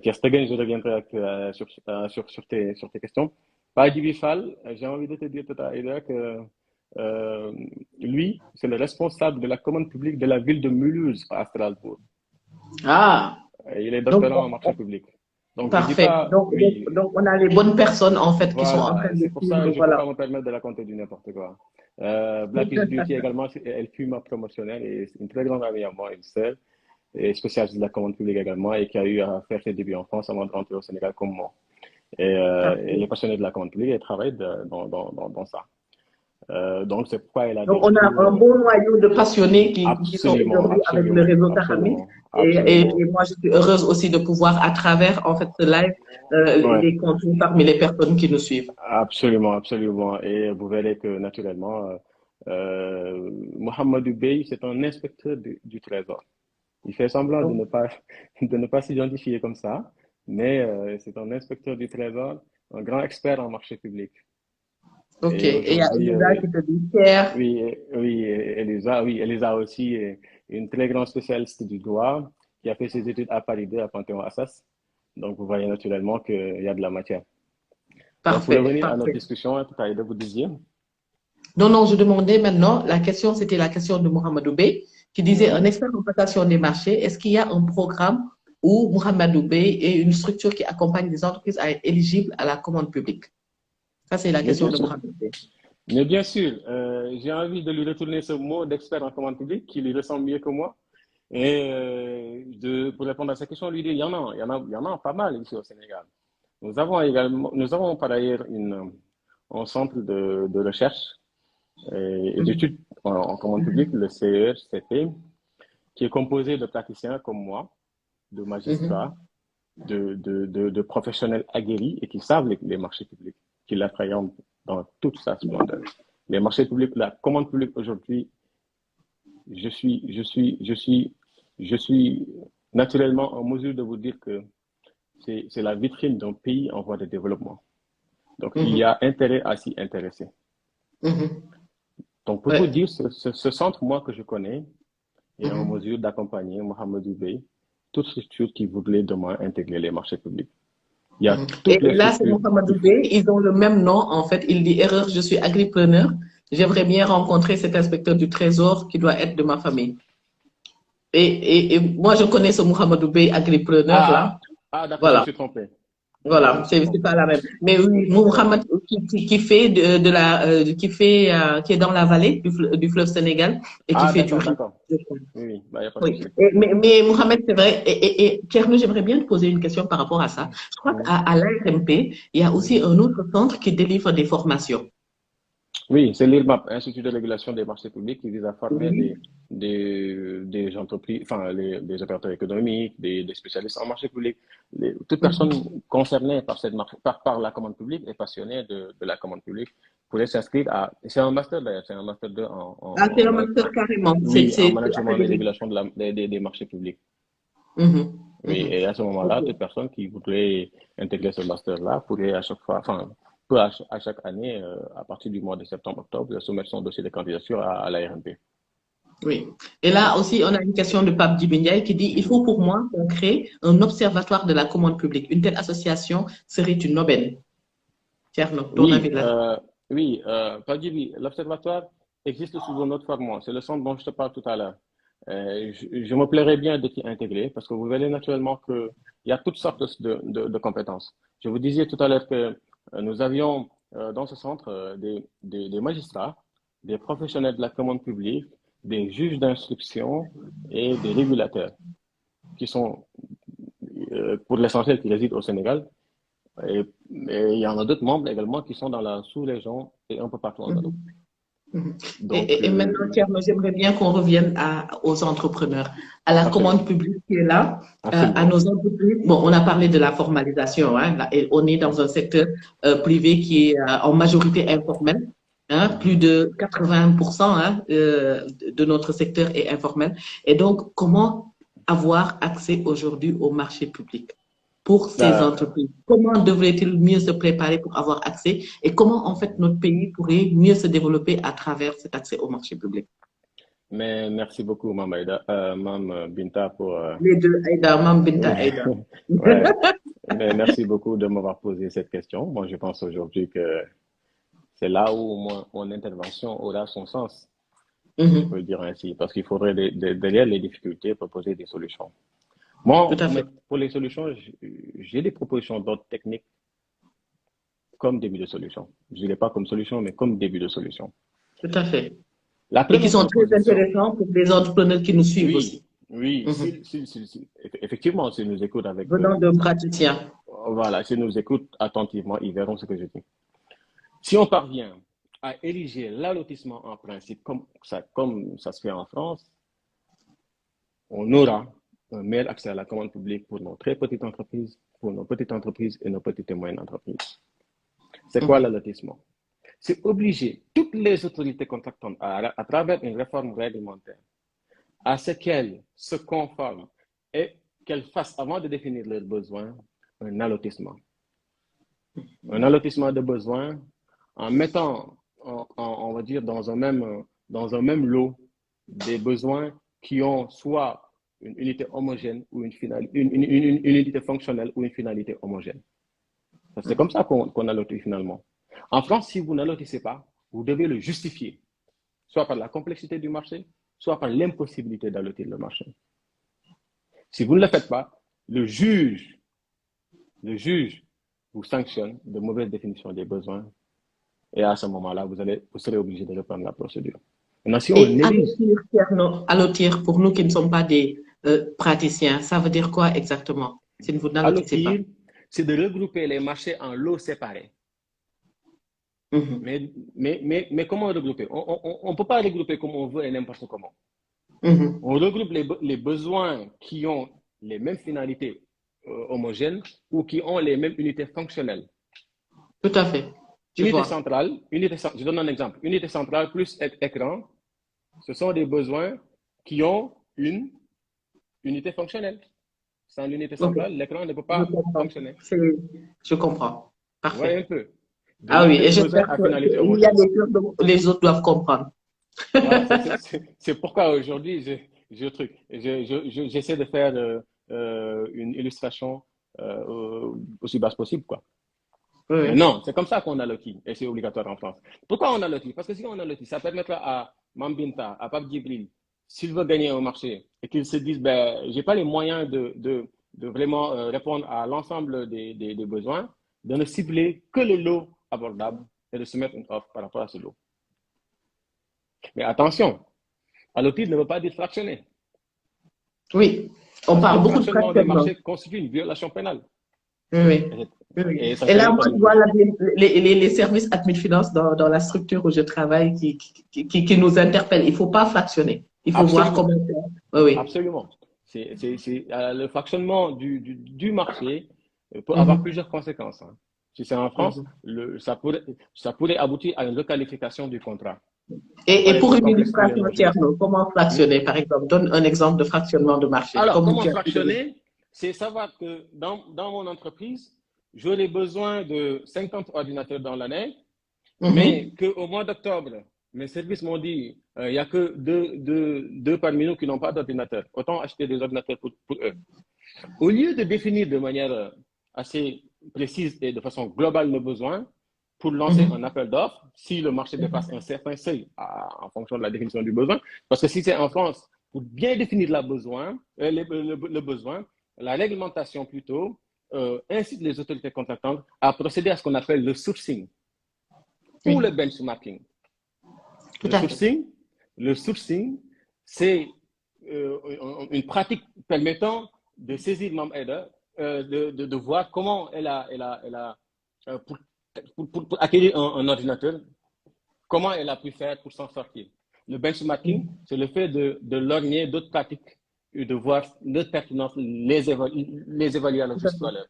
Kerstegen, je reviendrai sur tes questions. Par Bifal, j'ai envie de te dire tout à l'heure que euh, lui, c'est le responsable de la commande publique de la ville de Mulhouse à Strasbourg. ah. Il est Donc, doctorant en marché public. Donc, je dis parfait. pas, oui, Donc, on a les bonnes personnes, en fait, qui sont en train voilà, de c'est pour ça que suivre. je ne peux Voilà. pas me permettre de raconter du n'importe quoi. Black is Beauty également, elle fut ma promotionnelle et c'est une très grande amie à moi, une sœur, et spécialiste de la commande publique également, et qui a eu à faire ses débuts en France avant de rentrer au Sénégal comme moi. Et elle est Parfait. passionnée de la commande publique et travaille dans ça. Donc, c'est pourquoi elle a des Donc, on a un retours bon noyau de passionnés qui sont absolument, aujourd'hui avec le réseau Tahami. absolument, absolument. Et moi, je suis heureuse aussi de pouvoir, à travers, en fait, ce live, Ouais. les compter parmi les personnes qui nous suivent. Absolument, absolument. Et vous verrez que naturellement, Mohamedou Bey, c'est un inspecteur du Trésor. Il fait semblant Donc, de ne pas s'identifier comme ça, mais c'est un inspecteur du Trésor, un grand expert en marché public. ok. Et Et il y a aujourd'hui, Elisa qui te dit, Pierre, oui, Elisa aussi est une très grande spécialiste du droit qui a fait ses études à Paris 2 à Panthéon-Assas. Donc, vous voyez naturellement qu'il y a de la matière. Donc, pour parfait, revenir à notre parfait. discussion, tout à l'heure, vous disiez. Non, non, je demandais maintenant, la question, c'était la question de Mohamedou Bey, qui disait, un Mhm. expert en passation des marchés, est-ce qu'il y a un programme où Mohamedou Bey est une structure qui accompagne les entreprises à être éligibles à la commande publique? Ça, c'est la Mais question bien de sûr, Mohamedou Bey. mais bien sûr, j'ai envie de lui retourner ce mot d'expert en commande publique qui lui ressemble mieux que moi. Et pour répondre à cette question, lui dire, il y en a pas mal ici au Sénégal. Nous avons par ailleurs un centre de recherche et Mhm, d'études en commande publique, mhm, le CERCP, qui est composé de praticiens comme moi, de mhm. magistrats, de professionnels aguerris et qui savent les marchés publics, qui l'appréhendent dans toute sa splendeur. Les marchés publics, la commande publique aujourd'hui, je suis, je suis, je suis, je suis naturellement en mesure de vous dire que c'est la vitrine d'un pays en voie de développement. Donc, il y Mhm, a intérêt à s'y intéresser. mhm. Donc, pour vous Ouais. dire, ce centre, moi, que je connais, est en Mhm. mesure d'accompagner Mohamed Bey, toute structure qui voudrait demain intégrer les marchés publics. Il y a Mhm. toutes Et les là, c'est structures Mohamed qu'il faut. Bey. Ils ont le même nom, en fait. Il dit erreur, je suis agripreneur. J'aimerais bien rencontrer cet inspecteur du trésor qui doit être de ma famille. Et moi, je connais ce Mohamed Bey, agripreneur, là. D'accord, je me Voilà. suis trompé. Je me Voilà, suis c'est trompé. pas la même. Mais oui, Ouais. Mohamed qui fait de la qui est dans la vallée du fleuve Sénégal et qui Ah, fait du d'accord, riz. d'accord. Oui, oui, bah, il n'y a pas de Oui. souci. Mais Mohamed, c'est vrai. Et Thierry, j'aimerais bien te poser une question par rapport à ça. Je crois Mhm, qu'à l'AFMP, il y a aussi mhm. un autre centre qui délivre des formations. Oui, c'est l'IRMAP, Institut de régulation des marchés publics, qui vise à former Oui. des entreprises, enfin, des opérateurs économiques, des spécialistes en marché public. Toute personne Mhm. concernée par par la commande publique et passionnée de la commande publique pourrait s'inscrire à, c'est un master d'ailleurs, c'est un master 2 Ah, c'est un master carrément. oui, en C'est management et académique. régulation des marchés publics. Mhm. Oui, Mhm. et à ce moment-là, toute Ok. personne qui voudrait intégrer ce master-là pourrait à chaque fois, enfin, peut à chaque année, à partir du mois de septembre-octobre, soumettre son dossier de candidature à la RNP. Oui. Et là aussi, on a une question de Pape Djibindiaye qui dit, il faut pour moi qu'on crée un observatoire de la commande publique. Une telle association serait une aubaine. Tierno, ton avis Oui, là? oui, Padjibi, l'observatoire existe sous un autre format. C'est le centre dont je te parle tout à l'heure. Je me plairais bien de t'y intégrer parce que vous verrez naturellement qu'il y a toutes sortes de compétences. Je vous disais tout à l'heure que nous avions dans ce centre des magistrats, des professionnels de la commande publique, des juges d'instruction et des régulateurs qui sont, pour l'essentiel, qui résident au Sénégal. Et, et il y en a d'autres membres également qui sont dans la sous-région et un peu partout en Guadeloupe. Mhm. Mhm. Donc, Et maintenant, Thierno, j'aimerais bien qu'on revienne aux entrepreneurs, à la commande absolument, publique qui est là, à absolument. nos entreprises. Bon, on a parlé de la formalisation, hein, là, et on est dans un secteur privé qui est en majorité informel. Hein, plus Mhm. de 80% hein, de notre secteur est informel. Et donc, comment avoir accès aujourd'hui au marché public pour ces Euh, entreprises? Comment devraient-ils mieux se préparer pour avoir accès et comment en fait notre pays pourrait mieux se développer à travers cet accès au marché public? mais merci beaucoup, Mme Binta, pour... Les deux, Aïda, Mam Binta ouais, Aïda. ouais. Mais merci beaucoup de m'avoir posé cette question. Moi, je pense aujourd'hui que c'est là où mon intervention aura son sens, si je peux le Mhm. dire ainsi, parce qu'il faudrait, derrière les difficultés, proposer des solutions. Tout Moi, à fait. pour les solutions, j'ai des propositions d'ordre technique comme début de solution. Je ne dirais pas comme solution, mais comme début de solution. Tout à fait. La Et qui première sont très proposition, intéressants pour les entrepreneurs qui nous suivent oui, aussi. oui, Mhm. effectivement, s'ils nous écoutent avec, Venant d'un praticien. voilà, s'ils nous écoutent attentivement, ils verront ce que je dis. Si on parvient à ériger l'allotissement en principe comme ça se fait en France, on aura un meilleur accès à la commande publique pour nos très petites entreprises, pour nos petites entreprises et nos petites et moyennes entreprises. C'est quoi Mhm. l'allotissement? C'est obliger toutes les autorités contractantes à travers une réforme réglementaire à ce qu'elles se conforment et qu'elles fassent, avant de définir leurs besoins, un allotissement. Un allotissement de besoins en mettant, on va dire, dans un même lot des besoins qui ont soit une unité homogène ou une unité fonctionnelle ou une finalité homogène. C'est comme ça qu'on allotit finalement. En France, si vous n'allotissez pas, vous devez le justifier, soit par la complexité du marché, soit par l'impossibilité d'allotir le marché. Si vous ne le faites pas, le juge, le juge vous sanctionne de mauvaise définition des besoins et à ce moment-là, vous serez obligé de reprendre la procédure. Maintenant, si on Et érige, allotir, Thierno, allotir, pour nous qui ne sommes pas des praticiens, ça veut dire quoi exactement si vous n'allotissez pas? allotir, c'est de regrouper les marchés en lots séparés. Mhm. Mais comment regrouper? On ne peut pas regrouper comme on veut et n'importe comment. Mhm. On regroupe les besoins qui ont les mêmes finalités homogènes ou qui ont les mêmes unités fonctionnelles. Tout à fait. Je Unité vois. centrale, je donne un exemple. Unité centrale plus écran, ce sont des besoins qui ont une unité fonctionnelle. Sans l'unité Ok. centrale, l'écran ne peut Je pas comprends. fonctionner. Je comprends. Vous voyez un Parfait. peu. De Ah oui, même, et les besoins j'espère à finalité qu'il y a homogène. des choses dont les autres doivent comprendre. Voilà, c'est pourquoi aujourd'hui, j'essaie de faire une illustration aussi basse possible, quoi. Oui, Mais oui. non, c'est comme ça qu'on a loti, et c'est obligatoire en France. Pourquoi on a loti? Parce que si on a loti, ça permettra à Mambinta, à Pape Djibril, s'il veut gagner au marché, et qu'il se dise, ben, j'ai pas les moyens de vraiment répondre à l'ensemble des besoins, de ne cibler que le lot abordable et de se mettre une offre par rapport à ce lot. Mais attention, allotir ne veut pas dire fractionner. Oui. On Parce que parle le beaucoup de fractionnement des fractionnement. marchés constitue une violation pénale. Oui, oui. Et, Oui, oui. et ça Et là, serait moi, comme je une vois chose. les services admin finance dans la structure où je travaille qui nous interpellent. Il ne faut pas fractionner. Il faut voir Absolument, comment faire. Oui, oui. absolument. Le fractionnement du marché peut avoir Mhm, plusieurs conséquences, hein. Si c'est en France, mhm. ça pourrait aboutir à une requalification du contrat. Et Pourquoi est-ce pour que une complexe tous les illustration, mots juristes? Thierno, comment Hmm? fractionner, par exemple? Donne un exemple de fractionnement de marché, Alors, comme comment tu as pu donner. fractionner? C'est savoir que dans mon entreprise, j'aurai besoin de 50 ordinateurs dans l'année, mais Mhm, qu'au mois d'octobre, mes services m'ont dit il n'y a que deux parmi nous qui n'ont pas d'ordinateur. Autant acheter des ordinateurs pour eux. Au lieu de définir de manière assez précise et de façon globale nos besoins, pour lancer un mhm, appel d'offres, si le marché dépasse mhm, un certain seuil en fonction de la définition du besoin, parce que si c'est en France, pour bien définir le besoin, la réglementation plutôt incite les autorités contractantes à procéder à ce qu'on appelle le sourcing ou le oui, benchmarking. tout Le à fait. sourcing, le sourcing, c'est une pratique permettant de saisir Mameda, de voir comment pour acquérir un ordinateur, comment elle a pu faire pour s'en sortir. Le benchmarking, Mhm, c'est le fait de lorgner d'autres pratiques et de voir leur pertinence, les évaluer à leur tout à juste fait. valeur.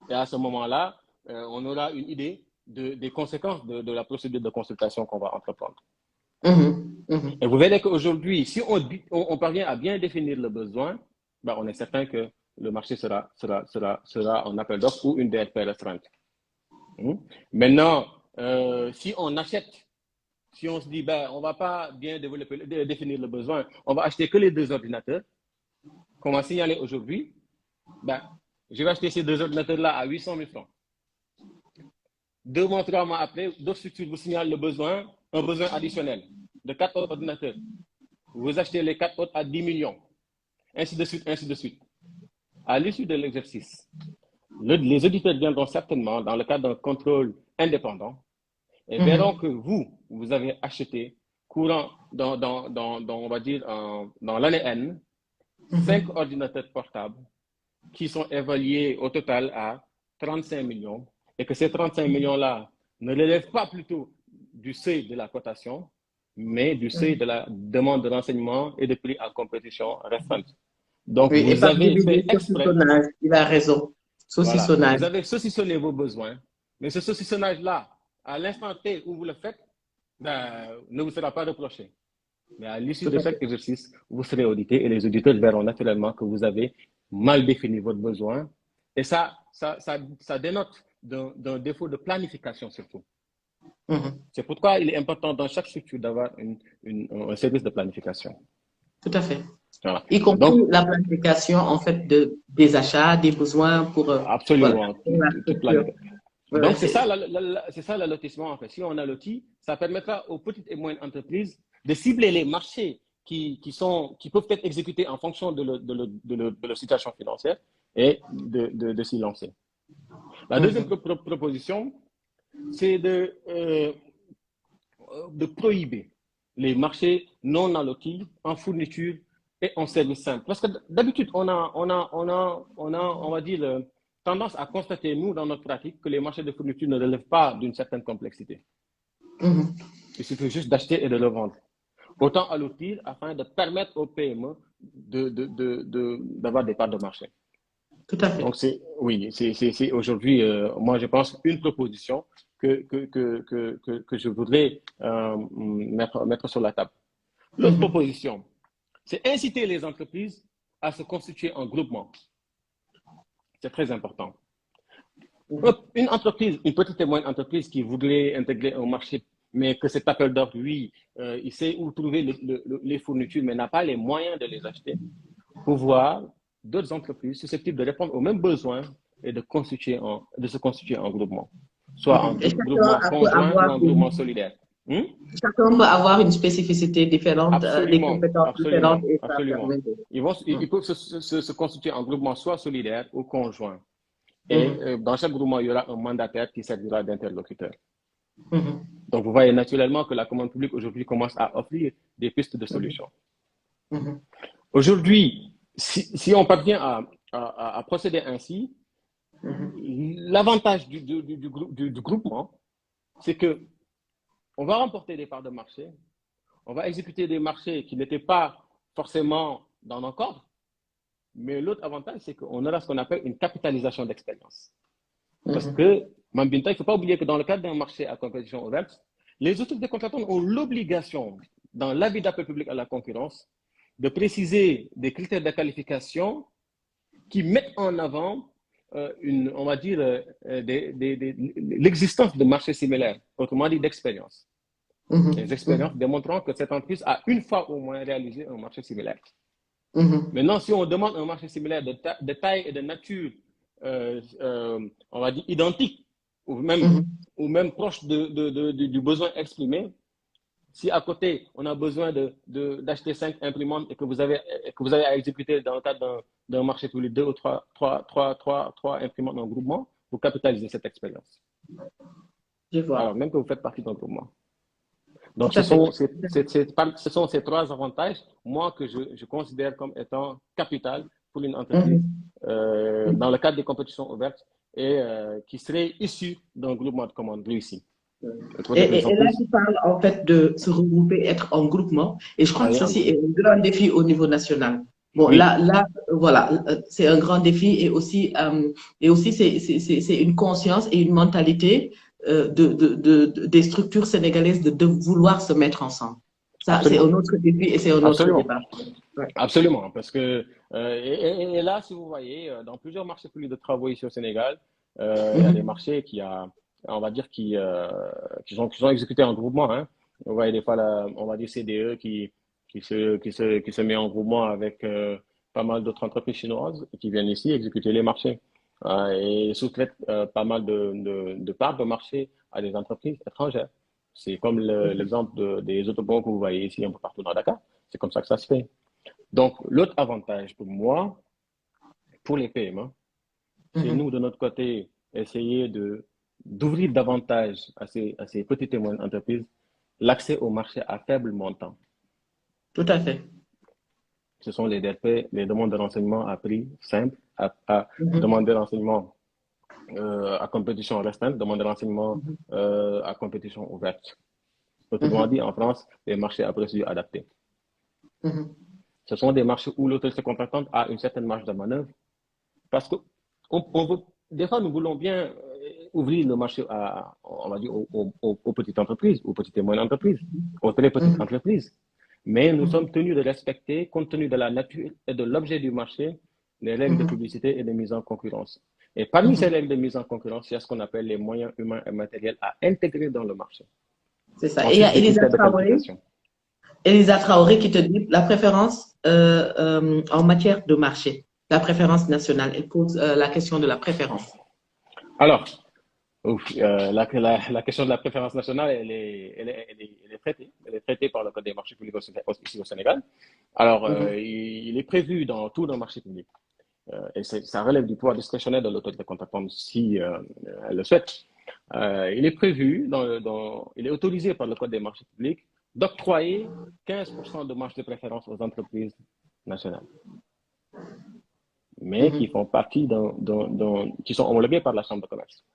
Et à ce moment-là, on aura une idée des conséquences de la procédure de consultation qu'on va entreprendre. Mhm, mhm. Et vous verrez qu'aujourd'hui, si on parvient à bien définir le besoin, ben on est certain que le marché sera en appel d'offres ou une DRP restreinte. Maintenant, si on achète, si on se dit, ben, on ne va pas bien définir le besoin, on va acheter que les deux ordinateurs, qu'on va signaler aujourd'hui, ben, je vais acheter ces deux ordinateurs-là à 800 000 francs. 2 mois, 3 mois après, d'autres structures vous signalent le besoin, un besoin additionnel de 4 ordinateurs. Vous achetez les 4 autres à 10 millions, ainsi de suite, ainsi de suite. À l'issue de l'exercice, les auditeurs viendront certainement dans le cadre d'un contrôle indépendant et verront Mhm, que vous avez acheté courant on va dire, dans l'année N, 5 mhm. ordinateurs portables qui sont évalués au total à 35 millions et que ces 35 millions-là ne relèvent pas plutôt du seuil de la cotation, mais du seuil de la demande de renseignement et de prix en compétition restreinte. Donc, Oui, et vous par avez biais fait de exprès, saucissonnage, il a raison. voilà, Saucissonnage. vous avez saucissonné vos besoins, mais ce saucissonnage-là, à l'instant T où vous le faites, ben, ne vous sera pas reproché. Mais à l'issue Tout de à chaque fait. exercice, vous serez audité et les auditeurs verront naturellement que vous avez mal défini votre besoin. Et ça dénote d'un défaut de planification surtout. Mhm. C'est pourquoi il est important dans chaque structure d'avoir un service de planification. Tout à fait. Voilà. Y compris Donc, la planification, en fait, des achats, des besoins voilà, absolument, pour la toute structure. planification. Ouais, ouais, Donc, c'est ça l'allotissement en fait. Si on a l'outil, ça permettra aux petites et moyennes entreprises de cibler les marchés qui peuvent être exécutés en fonction de leur situation financière et de s'y lancer. La deuxième mhm. proposition, c'est de prohiber les marchés non allotis en fourniture et en services simples. Parce que d'habitude, on va dire, tendance à constater, nous, dans notre pratique, que les marchés de fourniture ne relèvent pas d'une certaine complexité. Mhm. Il suffit juste d'acheter et de le vendre. Autant allotir afin de permettre aux PME d'avoir des parts de marché. Tout à Donc, fait. oui, c'est aujourd'hui, moi, je pense, une proposition que je voudrais mettre sur la table. L'autre Mhm. proposition, c'est inciter les entreprises à se constituer en groupement. C'est très important. Mhm. Une entreprise, une petite et moyenne entreprise qui voudrait intégrer un marché, mais que cet appel d'offres, oui, il sait où trouver les fournitures, mais n'a pas les moyens de les acheter, pour voir d'autres entreprises susceptibles de répondre aux mêmes besoins et de se constituer en groupement, soit en Mhm. Et groupement conjoint ou en groupement solidaire. chacun peut avoir une spécificité différente, des Absolument, compétences différentes absolument, et ça absolument. permet de. Ils peuvent se constituer en groupement soit solidaire ou conjoint. Et Mhm. dans chaque groupement, il y aura un mandataire qui servira d'interlocuteur. Mhm. Donc, vous voyez naturellement que la commande publique aujourd'hui commence à offrir des pistes de Mhm. solutions. Mhm. Aujourd'hui, si on parvient à procéder ainsi, L'avantage du groupement, c'est que on va remporter des parts de marché, on va exécuter des marchés qui n'étaient pas forcément dans nos cordes, mais l'autre avantage, c'est qu'on aura ce qu'on appelle une capitalisation d'expérience. Parce que, Mambinta, il ne faut pas oublier que dans le cadre d'un marché à compétition ouverte, les autorités contractantes ont l'obligation, dans l'avis d'appel public à la concurrence, de préciser des critères de qualification qui mettent en avant on va dire, l'existence de marchés similaires, autrement dit d'expérience. Les expériences démontrant que cette entreprise a une fois au moins réalisé un marché similaire. Maintenant, si on demande un marché similaire de taille et de nature, on va dire identique, ou même proche du besoin exprimé, si à côté, on a besoin d'acheter 5 imprimantes et que vous avez à exécuter dans le cadre d'un marché public 2 ou 3 imprimantes en groupement, vous capitalisez cette expérience. Je vois. Alors, même que vous faites partie d'un groupement. Donc, ce sont ces 3 avantages, moi, que je considère comme étant capital pour une entreprise dans le cadre des compétitions ouvertes et qui serait issue d'un groupement de commandes réussi. Et là, tu parles en fait de se regrouper, être en groupement. Et je crois que ceci est un grand défi au niveau national. Bon, oui. là, voilà, c'est un grand défi et aussi c'est une conscience et une mentalité des structures sénégalaises de vouloir se mettre ensemble. Ça, c'est un autre défi et c'est un autre débat. Ouais. Absolument, parce que et là, si vous voyez, dans plusieurs marchés publics de travaux ici au Sénégal, il y a des marchés on va dire qui sont exécutés en groupement. Hein. Vous voyez des fois, on va dire CDE qui se met en groupement avec pas mal d'autres entreprises chinoises qui viennent ici exécuter les marchés et sous-traitent pas mal de parts de marché à des entreprises étrangères. C'est comme l'exemple des autobans que vous voyez ici un peu partout dans Dakar. C'est comme ça que ça se fait. Donc, l'autre avantage pour moi, pour les PME, c'est nous, de notre côté, essayer d'ouvrir davantage à ces petites et moyennes entreprises l'accès au marché à faible montant. Tout à fait. Ce sont les DRP, les demandes de renseignement à prix simple, à demande de renseignement à compétition restreinte, demande de renseignement à compétition ouverte. Autrement dit, en France, les marchés à procédure adaptée. Ce sont des marchés où l'autorité contractante a une certaine marge de manœuvre parce que des fois, nous voulons bien ouvrir le marché on va dire, aux petites entreprises, aux petites et moyennes entreprises, aux très petites entreprises. Mais nous sommes tenus de respecter, compte tenu de la nature et de l'objet du marché, les règles de publicité et de mise en concurrence. Et parmi ces règles de mise en concurrence, il y a ce qu'on appelle les moyens humains et matériels à intégrer dans le marché. C'est ça. Ensuite, et il y a Elisa Traoré qui te dit la préférence en matière de marché, la préférence nationale. Elle pose la question de la préférence. Alors, la question de la préférence nationale, elle est traitée. Elle est traitée par le Code des marchés publics ici au Sénégal. Alors, il est prévu dans tous nos marchés publics. Et ça relève du pouvoir discrétionnaire de l'autorité contractante si elle le souhaite. Il est prévu, il est autorisé par le Code des marchés publics d'octroyer 15% de marge de préférence aux entreprises nationales, mais qui font partie qui sont homologuées par la Chambre de commerce.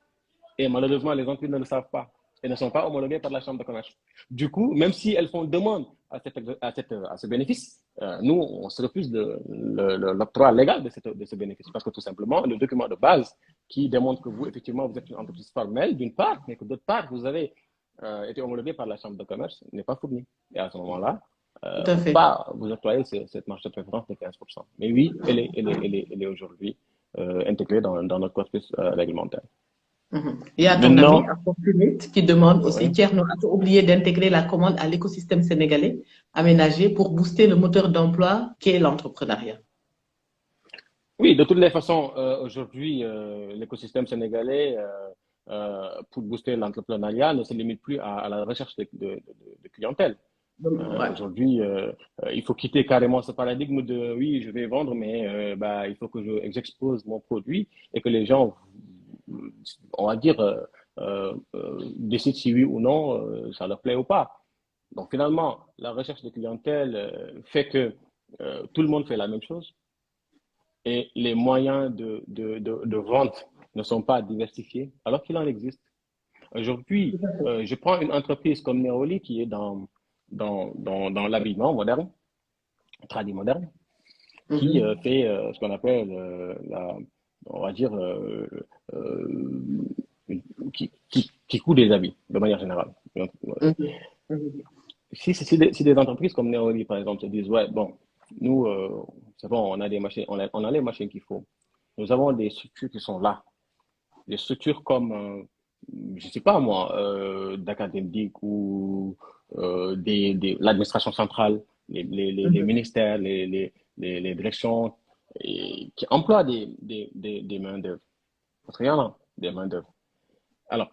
Et malheureusement, les entreprises ne le savent pas et ne sont pas homologuées par la Chambre de commerce. Du coup, même si elles font demande à ce bénéfice, nous, on se refuse l'octroi légal de ce bénéfice parce que tout simplement, le document de base qui démontre que vous, effectivement, vous êtes une entreprise formelle, d'une part, mais que d'autre part, vous avez été homologué par la Chambre de commerce, n'est pas fourni. Et à ce moment-là, on ne peut pas vous octroyer cette marge de préférence de 15%. Mais oui, elle est aujourd'hui intégrée dans notre corpus réglementaire. Il y a ton ami Apophilite qui demande aussi, Thierno, as-tu oublié d'intégrer la commande à l'écosystème sénégalais aménagé pour booster le moteur d'emploi qu'est l'entrepreneuriat? Oui, de toutes les façons, aujourd'hui, l'écosystème sénégalais, pour booster l'entrepreneuriat, ne se limite plus à la recherche de clientèle. Aujourd'hui, il faut quitter carrément ce paradigme de oui, je vais vendre, mais il faut que j'expose mon produit et que les gens, on va dire, décident si oui ou non ça leur plaît ou pas. Donc finalement, la recherche de clientèle fait que tout le monde fait la même chose et les moyens de vente ne sont pas diversifiés, alors qu'il en existe. Aujourd'hui, Tout à fait. je prends une entreprise comme Neoli qui est dans l'habillement moderne, tradit moderne, qui Mhm. fait ce qu'on appelle on va dire, euh, qui coud des habits de manière générale. Donc, Mhm. Mhm. si des entreprises comme Neoli, par exemple, se disent, ouais, bon, nous, c'est bon, on a des machines, on a les machines qu'il faut. Nous avons des structures qui sont là. Des structures comme, je sais pas moi, d'académique ou l'administration centrale, les Mhm. ministères, les directions, qui emploient des main-d'œuvre. Parce qu'il y en a des main-d'œuvre. Alors,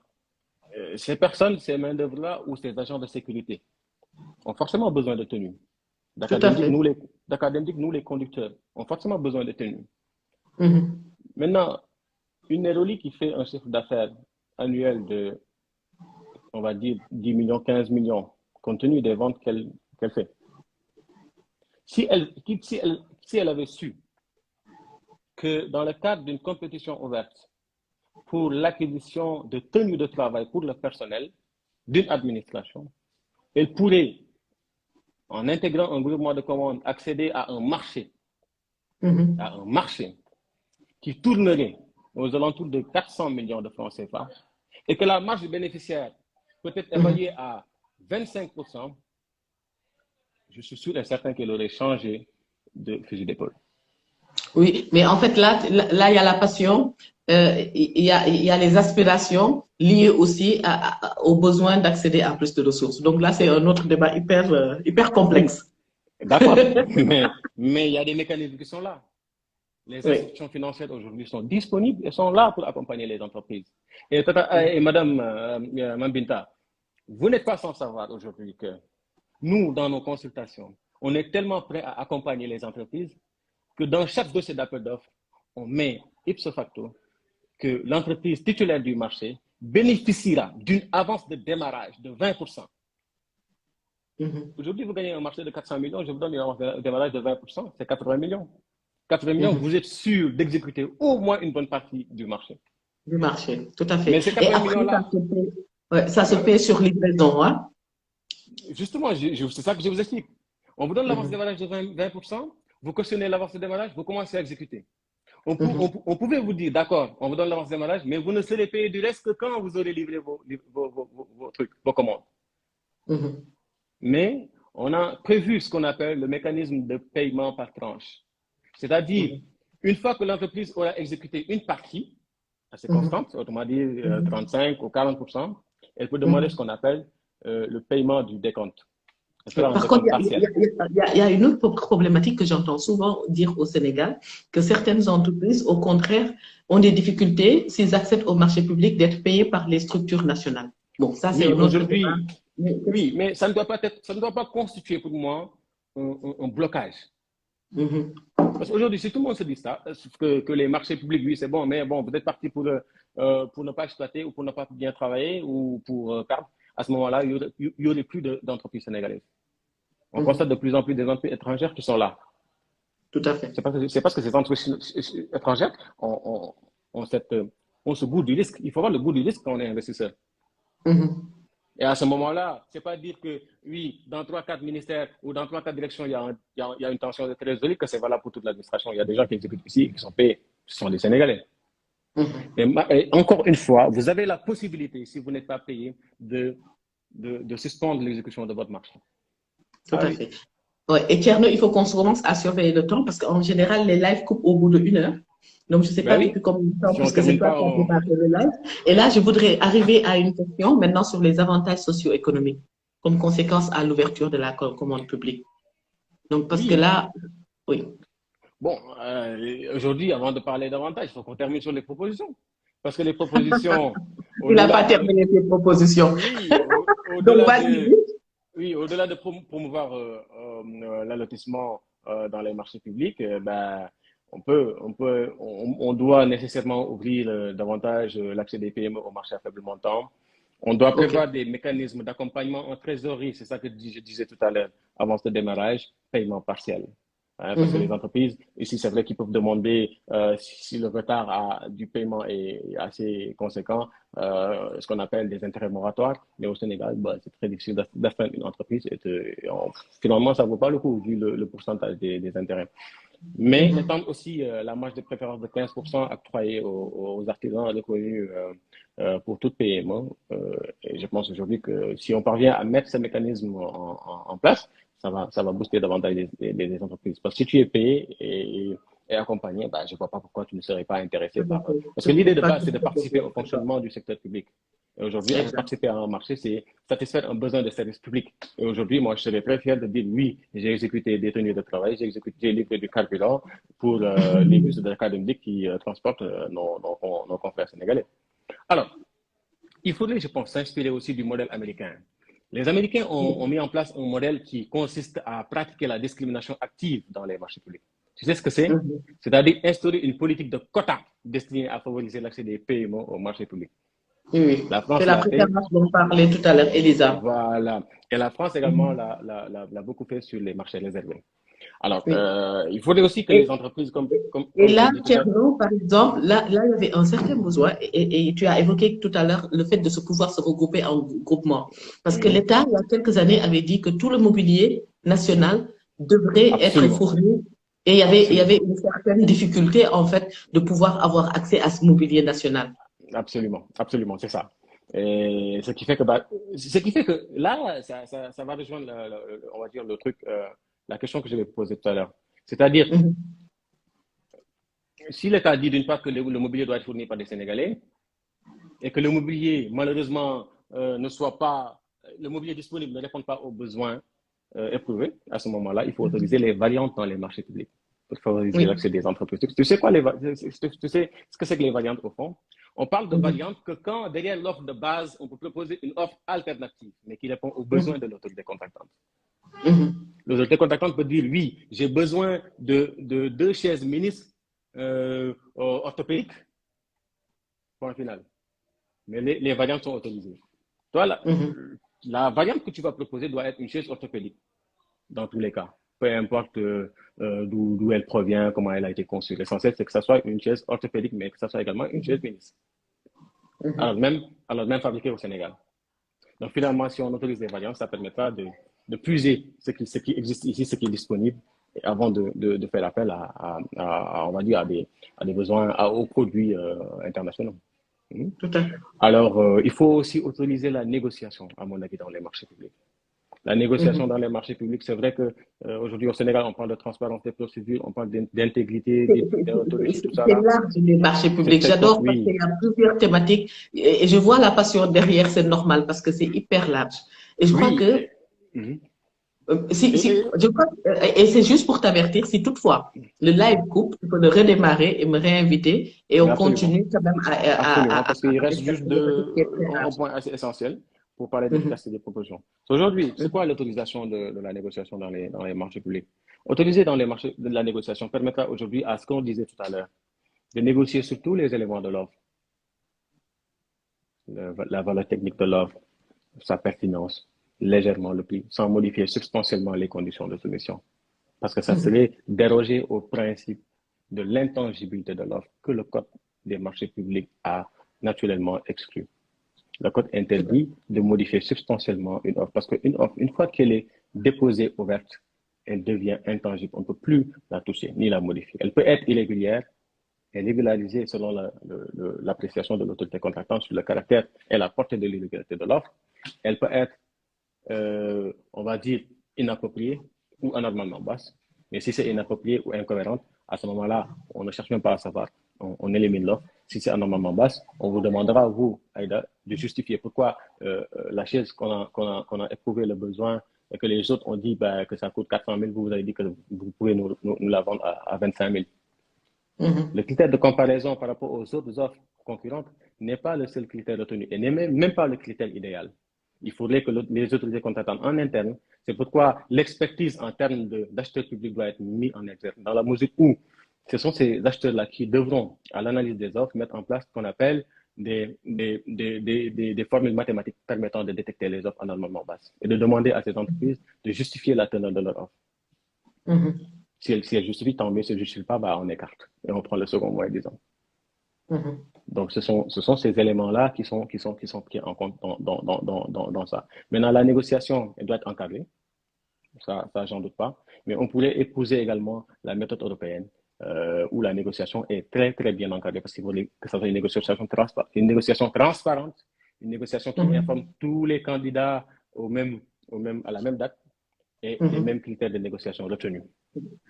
ces personnes, ces main-d'œuvre-là ou ces agents de sécurité ont forcément besoin de tenue. Tout à D'académique, fait. nous, les conducteurs, ont forcément besoin de tenue. Mhm. Maintenant, une aérolique qui fait un chiffre d'affaires annuel de, on va dire, 10 millions, 15 millions, compte tenu des ventes qu'elle fait. Si elle avait su que dans le cadre d'une compétition ouverte pour l'acquisition de tenues de travail pour le personnel d'une administration, elle pourrait, en intégrant un groupement de commandes, accéder Mhm. à un marché qui tournerait aux alentours de 400 millions de francs CFA et que la marge du bénéficiaire peut être Mhm. évaluée à 25%, je suis sûr et certain qu'elle aurait changé de fusil d'épaule. Oui, mais en fait, là, il y a la passion, il y a les aspirations liées aussi au besoin d'accéder à plus de ressources. Donc là, c'est un autre débat hyper complexe. D'accord, mais il y a des mécanismes qui sont là. Les Oui. institutions financières aujourd'hui sont disponibles et sont là pour accompagner les entreprises. Et Madame Mambinta, vous n'êtes pas sans savoir aujourd'hui que nous, dans nos consultations, on est tellement prêt à accompagner les entreprises que dans chaque dossier d'appel d'offres, on met ipso facto que l'entreprise titulaire du marché bénéficiera d'une avance de démarrage de 20%. Mhm. Aujourd'hui, vous gagnez un marché de 400 millions, je vous donne une avance de démarrage de 20%, c'est 80 millions. 80 millions, Mhm. vous êtes sûr d'exécuter au moins une bonne partie du marché. Du marché, tout à fait. Mais ces Et 80 après, millions-là, ça se voilà, paie sur livraison, hein? justement, c'est ça que je vous explique. On vous donne l'avance de Mhm. démarrage de 20%, vous cautionnez l'avance de démarrage, vous commencez à exécuter. Mhm. On pouvait vous dire, d'accord, on vous donne l'avance de démarrage, mais vous ne serez payé du reste que quand vous aurez livré vos trucs, vos commandes. Mhm. Mais on a prévu ce qu'on appelle le mécanisme de paiement par tranche. C'est-à-dire, Mhm. une fois que l'entreprise aura exécuté une partie, assez Mhm. constante, autrement dit Mhm. 35 ou 40%, elle peut demander ce Mhm. qu'on appelle le paiement du décompte. Elle Oui. fera un Par contre, décompte partiel. il y a une autre problématique que j'entends souvent dire au Sénégal, que certaines entreprises, au contraire, ont des difficultés s'ils acceptent au marché public d'être payés par les structures nationales. Bon, ça, c'est Oui, un autre débat. aujourd'hui, Mais oui, mais ça ne doit pas constituer pour moi un blocage. Mhm. Parce qu'aujourd'hui, si tout le monde se dit ça, que les marchés publics, oui, c'est bon, mais bon, vous êtes parti pour ne pas exploiter ou pour ne pas bien travailler ou pour perdre, à ce moment-là, il y aurait plus d'entreprises sénégalaises. On constate de Mhm. plus en plus des entreprises étrangères qui sont là. Tout à fait. C'est parce que ces entreprises étrangères ont, cette, ont ce goût du risque. Il faut avoir le goût du risque quand on est investisseur. Mhm. Et à ce moment-là, c'est pas dire que, oui, dans 3-4 ministères ou dans 3-4 directions, il y a une tension de trésorerie, que c'est valable pour toute l'administration. Il y a des gens qui exécutent ici et qui sont payés. Ce sont des Sénégalais. Mhm. Et encore une fois, vous avez la possibilité, si vous n'êtes pas payé, de suspendre l'exécution de votre marché. Tout Ah à oui. fait. Ouais. Et Thierno, il faut qu'on se commence à surveiller le temps parce qu'en général, les lives coupent au bout de 1 heure. Donc, je ne sais pas Ben oui. depuis combien de temps, Si on ne puisque c'est termine toi pas, qui as préparé le live. Et là, je voudrais arriver à une question maintenant sur les avantages socio-économiques comme conséquence à l'ouverture de la commande publique. Donc, parce que oui. là, oui. Bon, aujourd'hui, avant de parler davantage, il faut qu'on termine sur les propositions. Parce que les propositions, Il n'a au-delà pas de, terminé ses propositions. oui, Donc, au-delà vas-y. de, oui, au-delà de promouvoir l'allotissement dans les marchés publics, ben, on doit nécessairement ouvrir davantage l'accès des PME au marché à faible montant. On doit OK. prévoir des mécanismes d'accompagnement en trésorerie, c'est ça que je disais tout à l'heure, avance de démarrage, paiement partiel. hein, parce que les entreprises, ici, c'est vrai qu'ils peuvent demander, si le retard du paiement est assez conséquent, ce qu'on appelle des intérêts moratoires. Mais au Sénégal, bah, c'est très difficile d'astreindre une entreprise finalement, ça vaut pas le coup vu le pourcentage des intérêts. Mais étant aussi la marge de préférence de 15% octroyée aux artisans reconnus pour toute PME, et je pense aujourd'hui que si on parvient à mettre ces mécanismes en place, ça va booster davantage les entreprises. Parce que si tu es payé et accompagné, bah, je ne vois pas pourquoi tu ne serais pas intéressé par. Parce que l'idée de base, c'est de participer au fonctionnement du secteur public. Et aujourd'hui, participer à un marché, c'est satisfaire un besoin de service public. Et aujourd'hui, moi, je serais très fier de dire oui, j'ai exécuté des tenues de travail, j'ai livré du carburant pour les bus de l'académie qui transportent nos confrères sénégalais. Alors, il faudrait, je pense, s'inspirer aussi du modèle américain. Les Américains ont mis en place un modèle qui consiste à pratiquer la discrimination active dans les marchés publics. Tu sais ce que c'est? C'est-à-dire instaurer une politique de quotas destinée à favoriser l'accès des PME au marché public. Oui, La France c'est la l'a fait. préférence dont parlait tout à l'heure Elisa. Voilà. Et la France également l'a beaucoup fait sur les marchés réservés. Alors, Oui. il faudrait aussi que les entreprises, comme Et je là, l'ai dit tout à l'heure, Thierno, par exemple, là, il y avait un certain besoin, et tu as évoqué tout à l'heure le fait de pouvoir se regrouper en groupement. Parce que l'État, il y a quelques années, avait dit que tout le mobilier national devrait être absolument, fourni. Et il y avait une certaine difficulté, en fait, de pouvoir avoir accès à ce mobilier national. absolument, absolument, c'est ça. Et ce qui fait que là, ça va rejoindre, on va dire, le truc, la question que je vais poser tout à l'heure. C'est-à-dire, si l'État dit d'une part que le mobilier doit être fourni par des Sénégalais et que le mobilier, malheureusement, ne soit pas, le mobilier disponible ne répond pas aux besoins éprouvés, à ce moment-là, il faut autoriser les variantes dans les marchés publics pour favoriser l'accès des entreprises. Tu sais quoi, tu sais ce que c'est que les variantes au fond? On parle de variantes que quand derrière l'offre de base, on peut proposer une offre alternative, mais qui répond aux besoins de l'autorité contractante. L'autorité contractante peut dire oui, j'ai besoin de 2 chaises ministres orthopédiques, point final. Mais les variantes sont autorisées. Toi, la variante que tu vas proposer doit être une chaise orthopédique, dans tous les cas. Peu importe d'où elle provient, comment elle a été conçue. L'essentiel, c'est que ça soit une chaise orthopédique, mais que ça soit également une chaise ministre. Alors même fabriquée au Sénégal. Donc finalement, si on autorise les variantes, ça permettra de puiser ce qui existe ici, ce qui est disponible, avant de faire appel on va dire, à des besoins, aux produits internationaux. Tout à fait. Alors, il faut aussi autoriser la négociation, à mon avis, dans les marchés publics. La négociation dans les marchés publics, c'est vrai que aujourd'hui au Sénégal, on parle de transparence des procédures, on parle d'intégrité, d'éthique, déontologie, tout ça C'est là. large les marchés publics. J'adore parce qu'il y a plusieurs thématiques et je vois la passion derrière, c'est normal parce que c'est hyper large. Et je crois que je crois, et c'est juste pour t'avertir, si toutefois le live coupe, tu peux le redémarrer et me réinviter et on continue quand même absolument, parce qu'il reste avec cette juste thématique qui est très un large. point assez essentiel pour parler d'efficacité des propositions. Aujourd'hui, c'est quoi l'autorisation de la négociation dans les marchés publics? Autoriser dans les marchés de la négociation permettra aujourd'hui à ce qu'on disait tout à l'heure, de négocier sur tous les éléments de l'offre, la valeur technique de l'offre, sa pertinence, légèrement le prix, sans modifier substantiellement les conditions de soumission. Parce que ça serait déroger au principe de l'intangibilité de l'offre que le Code des marchés publics a naturellement exclu. Le Code interdit de modifier substantiellement une offre parce qu'une offre, une fois qu'elle est déposée ouverte, elle devient intangible. On ne peut plus la toucher ni la modifier. Elle peut être irrégulière et régularisée selon l'appréciation de l'autorité contractante sur le caractère et la portée de l'irrégularité de l'offre. Elle peut être, on va dire, inappropriée ou anormalement basse. Mais si c'est inapproprié ou incohérente, à ce moment-là, on ne cherche même pas à savoir. On élimine l'offre. Si c'est anormalement basse, on vous demandera, vous, Aïda, de justifier pourquoi la chaise qu'on a éprouvé le besoin et que les autres ont dit que ça coûte 400 000, vous avez dit que vous pouvez nous la vendre à 25 000. Le critère de comparaison par rapport aux autres offres concurrentes n'est pas le seul critère retenu et n'est même pas le critère idéal. Il faudrait que les autorités contractantes en interne, c'est pourquoi l'expertise en termes d'acheteurs publics doit être mise en exergue, dans la mesure où ce sont ces acheteurs-là qui devront, à l'analyse des offres, mettre en place ce qu'on appelle des formules mathématiques permettant de détecter les offres anormalement basses et de demander à ces entreprises de justifier la teneur de leur offre. Si elle justifie, tant mieux. Si elle ne justifie pas, bah, on écarte. Et on prend le second mois, disons. Mhm. Donc, ce sont ces éléments-là qui sont pris en compte dans ça. Maintenant, la négociation, elle doit être encadrée. Ça j'en doute pas. Mais on pourrait épouser également la méthode européenne, où la négociation est très, très bien encadrée parce qu'il faut que ça soit une négociation transparente, une négociation qui informe Mhm. tous les candidats à la même date et les mêmes Mhm. critères de négociation retenus.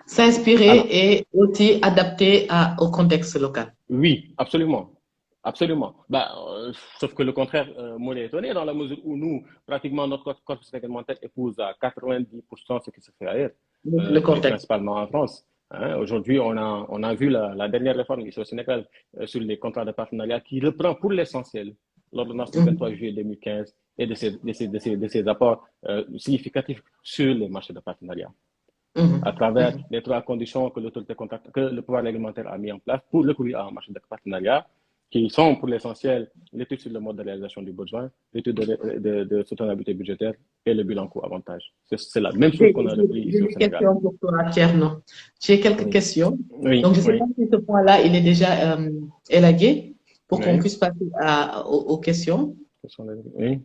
S'inspirer Alors, et aussi adapter au contexte local. oui, absolument. Absolument. Bah, sauf que le contraire m'aurait étonné dans la mesure où nous, pratiquement, notre corpus réglementaire épouse à 90% ce qui se fait ailleurs, Le et contexte. principalement en France. Hein. Aujourd'hui, on a vu la dernière réforme ici au Sénégal sur les contrats de partenariat qui reprend pour l'essentiel l'ordonnance du 23 Mhm. juillet 2015 et de ses apports significatifs sur les marchés de partenariat à Mhm. travers Mhm. les trois conditions que le pouvoir réglementaire a mis en place pour le courir en marché de partenariat, qui sont pour l'essentiel l'étude sur le mode de réalisation du besoin, l'étude de soutenabilité budgétaire et le bilan coût-avantage. C'est la même chose qu'on a repris J'ai ici au des Sénégal. questions pour toi, Tierno. J'ai quelques Oui, questions. Donc, oui, je ne sais pas oui, si ce point-là, il est déjà élagué pour qu'on oui. puisse passer aux questions. Oui.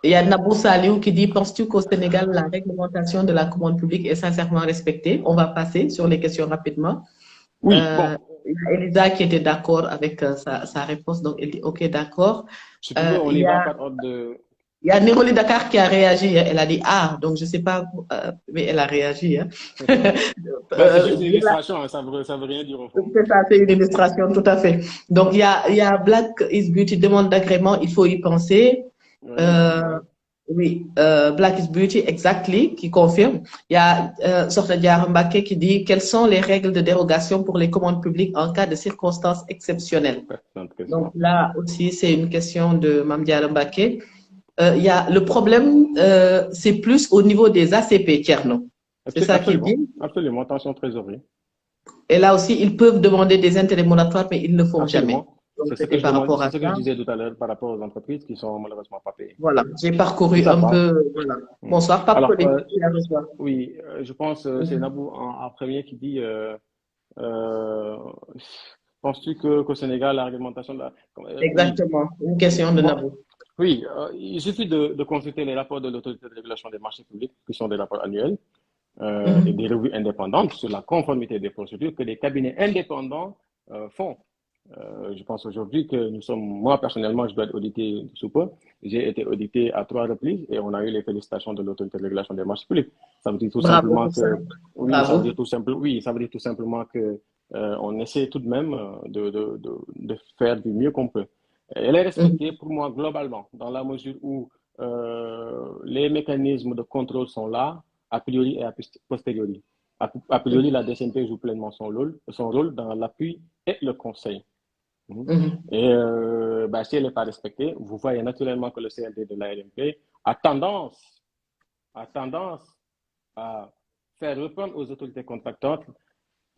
Il y a Nabou Saliou qui dit, penses-tu qu'au Sénégal, la réglementation de la commande publique est sincèrement respectée? On va passer sur les questions rapidement. Oui, bon, Il y a Elisa qui était d'accord avec sa réponse, donc elle dit OK, d'accord. si tu veux, on Il y y va a, par ordre de... il y a Néroli Dakar qui a réagi, hein. Elle a dit ah, donc je sais pas, mais elle a réagi. Hein. Ben, c'est juste une Il y a illustration, hein, ça veut rien dire au fond. c'est ça, c'est une illustration, tout à fait. Donc, il y a Black is Beauty demande d'agrément, il faut y penser. Oui, Euh, oui. oui, Black is Beauty, exactly, qui confirme. Il y a Sorta Diarra Mbacké qui dit quelles sont les règles de dérogation pour les commandes publiques en cas de circonstances exceptionnelles. Pertinente Donc question. là aussi, c'est une question de Mame Diarra Mbacké. Il y a le problème, c'est plus au niveau des ACP, Tierno. C'est ça qu'il Absolument, dit. absolument. Attention, trésorerie. Et là aussi, ils peuvent demander des intérêts moratoires, mais ils ne le font jamais. Absolument. Donc, c'était par rapport C'est à ce que je ça. disais tout à l'heure par rapport aux entreprises qui sont malheureusement pas payées. Voilà, j'ai Mis parcouru à un part. peu. Voilà. Hmm. Bonsoir, Pape Alors, Colin, tu la reçois. oui, je pense c'est Mhm. Nabou en premier qui dit euh, penses-tu qu'au Sénégal, la réglementation de la... oui, Exactement, une question de moi, Nabou. oui, il suffit de consulter les rapports de l'autorité de régulation des marchés publics, qui sont des rapports annuels, et des Mhm. revues indépendantes sur la conformité des procédures que les cabinets indépendants font. Je pense aujourd'hui que moi personnellement, je dois être audité sous peu. J'ai été audité à 3 reprises et on a eu les félicitations de l'autorité de régulation des marchés publics. Ça veut dire tout Bravo simplement pour ça. que, oui, ça veut dire Bravo. tout simplement, oui, ça veut dire tout simplement que on essaie tout de même de faire du mieux qu'on peut. Elle est respectée Mhm. pour moi globalement, dans la mesure où les mécanismes de contrôle sont là, a priori et a posteriori. A priori, la DCNP joue pleinement son rôle dans l'appui et le conseil. Mhm. Mhm. Et bah, si elle n'est pas respectée, vous voyez naturellement que le CLD de l'ARMP a tendance à faire reprendre aux autorités contractantes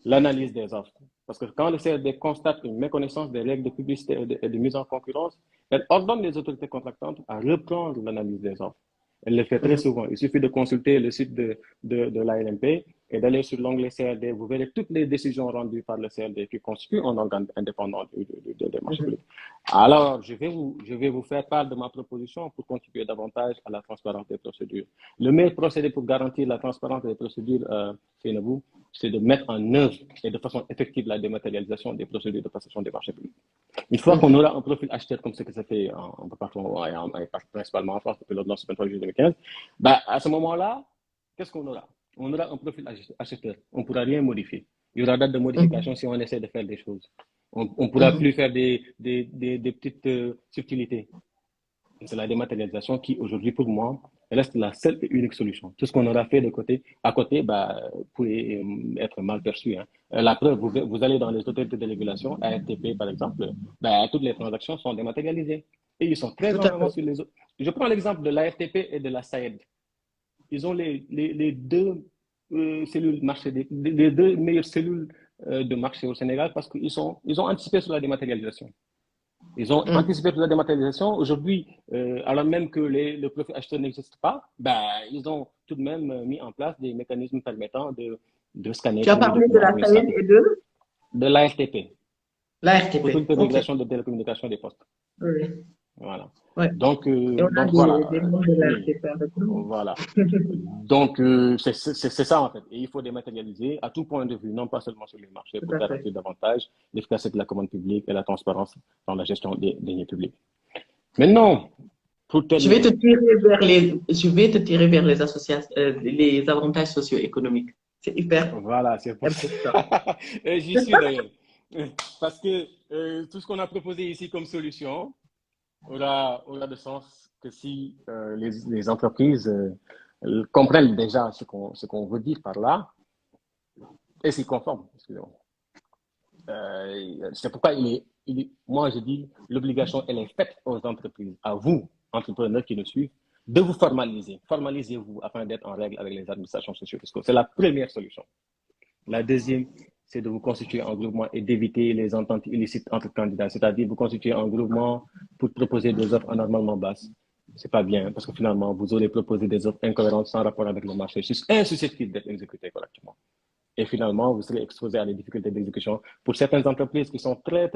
l'analyse des offres. Parce que quand le CLD constate une méconnaissance des règles de publicité et de mise en concurrence, elle ordonne les autorités contractantes à reprendre l'analyse des offres. Elle le fait très Mhm. souvent. Il suffit de consulter le site de l'ARMP et d'aller sur l'onglet CLD. Vous verrez toutes les décisions rendues par le CLD qui constitue un organe indépendant des marchés Mhm. publics. Alors, je vais vous faire part de ma proposition pour contribuer davantage à la transparence des procédures. Le meilleur procédé pour garantir la transparence des procédures, c'est de mettre en œuvre et de façon effective la dématérialisation des procédures de passation des marchés publics. Une fois qu'on Mhm. aura un profil acheteur comme ce que ça fait un peu partout, principalement en France depuis l'ordonnance 23 juillet 2015, bah, à ce moment-là, qu'est-ce qu'on aura? On aura un profil acheteur. On ne pourra rien modifier. Il y aura date de modification Mhm. si on essaie de faire des choses. On ne pourra plus Mhm. faire des petites subtilités. C'est la dématérialisation qui, aujourd'hui, pour moi, reste la seule et unique solution. Tout ce qu'on aura fait de côté, à côté, bah, pourrait être mal perçu. Hein. La preuve, vous allez dans les autorités de régulation, ARTP par exemple, bah, toutes les transactions sont dématérialisées. Et ils sont très Tout en à avance fait. sur les autres. Je prends l'exemple de l'ARTP et de la SAED. Ils ont les deux cellules marché, les deux meilleures cellules de marché au Sénégal parce ils ont anticipé sur la dématérialisation. Ils ont Mhm. anticipé sur la dématérialisation. Aujourd'hui, alors même que le profil acheteur n'existe pas, ben, ils ont tout de même mis en place des mécanismes permettant de scanner Tu as tous les parlé de documents la ou les SAED scanner. et de De l'ARTP, l'ARTP. Autorité de OK. régulation de télécommunications des postes. Oui. Voilà. Ouais. Et on a Donc voilà, des membres de oui, l'ARTP avec nous. voilà. Donc c'est ça en fait. Et il faut dématérialiser à tout point de vue, non pas seulement sur les marchés, Tout pour à fait. garantir davantage l'efficacité de la commande publique et la transparence dans la gestion des deniers publics. Maintenant, pour terminer, Je vais te tirer vers les associations, les avantages socio-économiques. C'est hyper voilà, c'est pour important. ça. Et j'y suis d'ailleurs. Parce que tout ce qu'on a proposé ici comme solution aura de sens que si les entreprises comprennent déjà ce qu'on veut dire par là et s'y conforment. Excusez-moi. C'est pourquoi moi je dis l'obligation elle est faite aux entreprises, à vous, entrepreneurs qui nous suivent, de vous formaliser. Formalisez-vous afin d'être en règle avec les administrations socio-fiscales. C'est la première solution. La deuxième, c'est de vous constituer en groupement et d'éviter les ententes illicites entre candidats. C'est-à-dire vous constituer en groupement pour proposer des offres anormalement basses. C'est pas bien parce que finalement, vous aurez proposé des offres incohérentes sans rapport avec le marché, insusceptibles d'être exécutées correctement. Et finalement, vous serez exposé à des difficultés d'exécution. Pour certaines entreprises qui sont très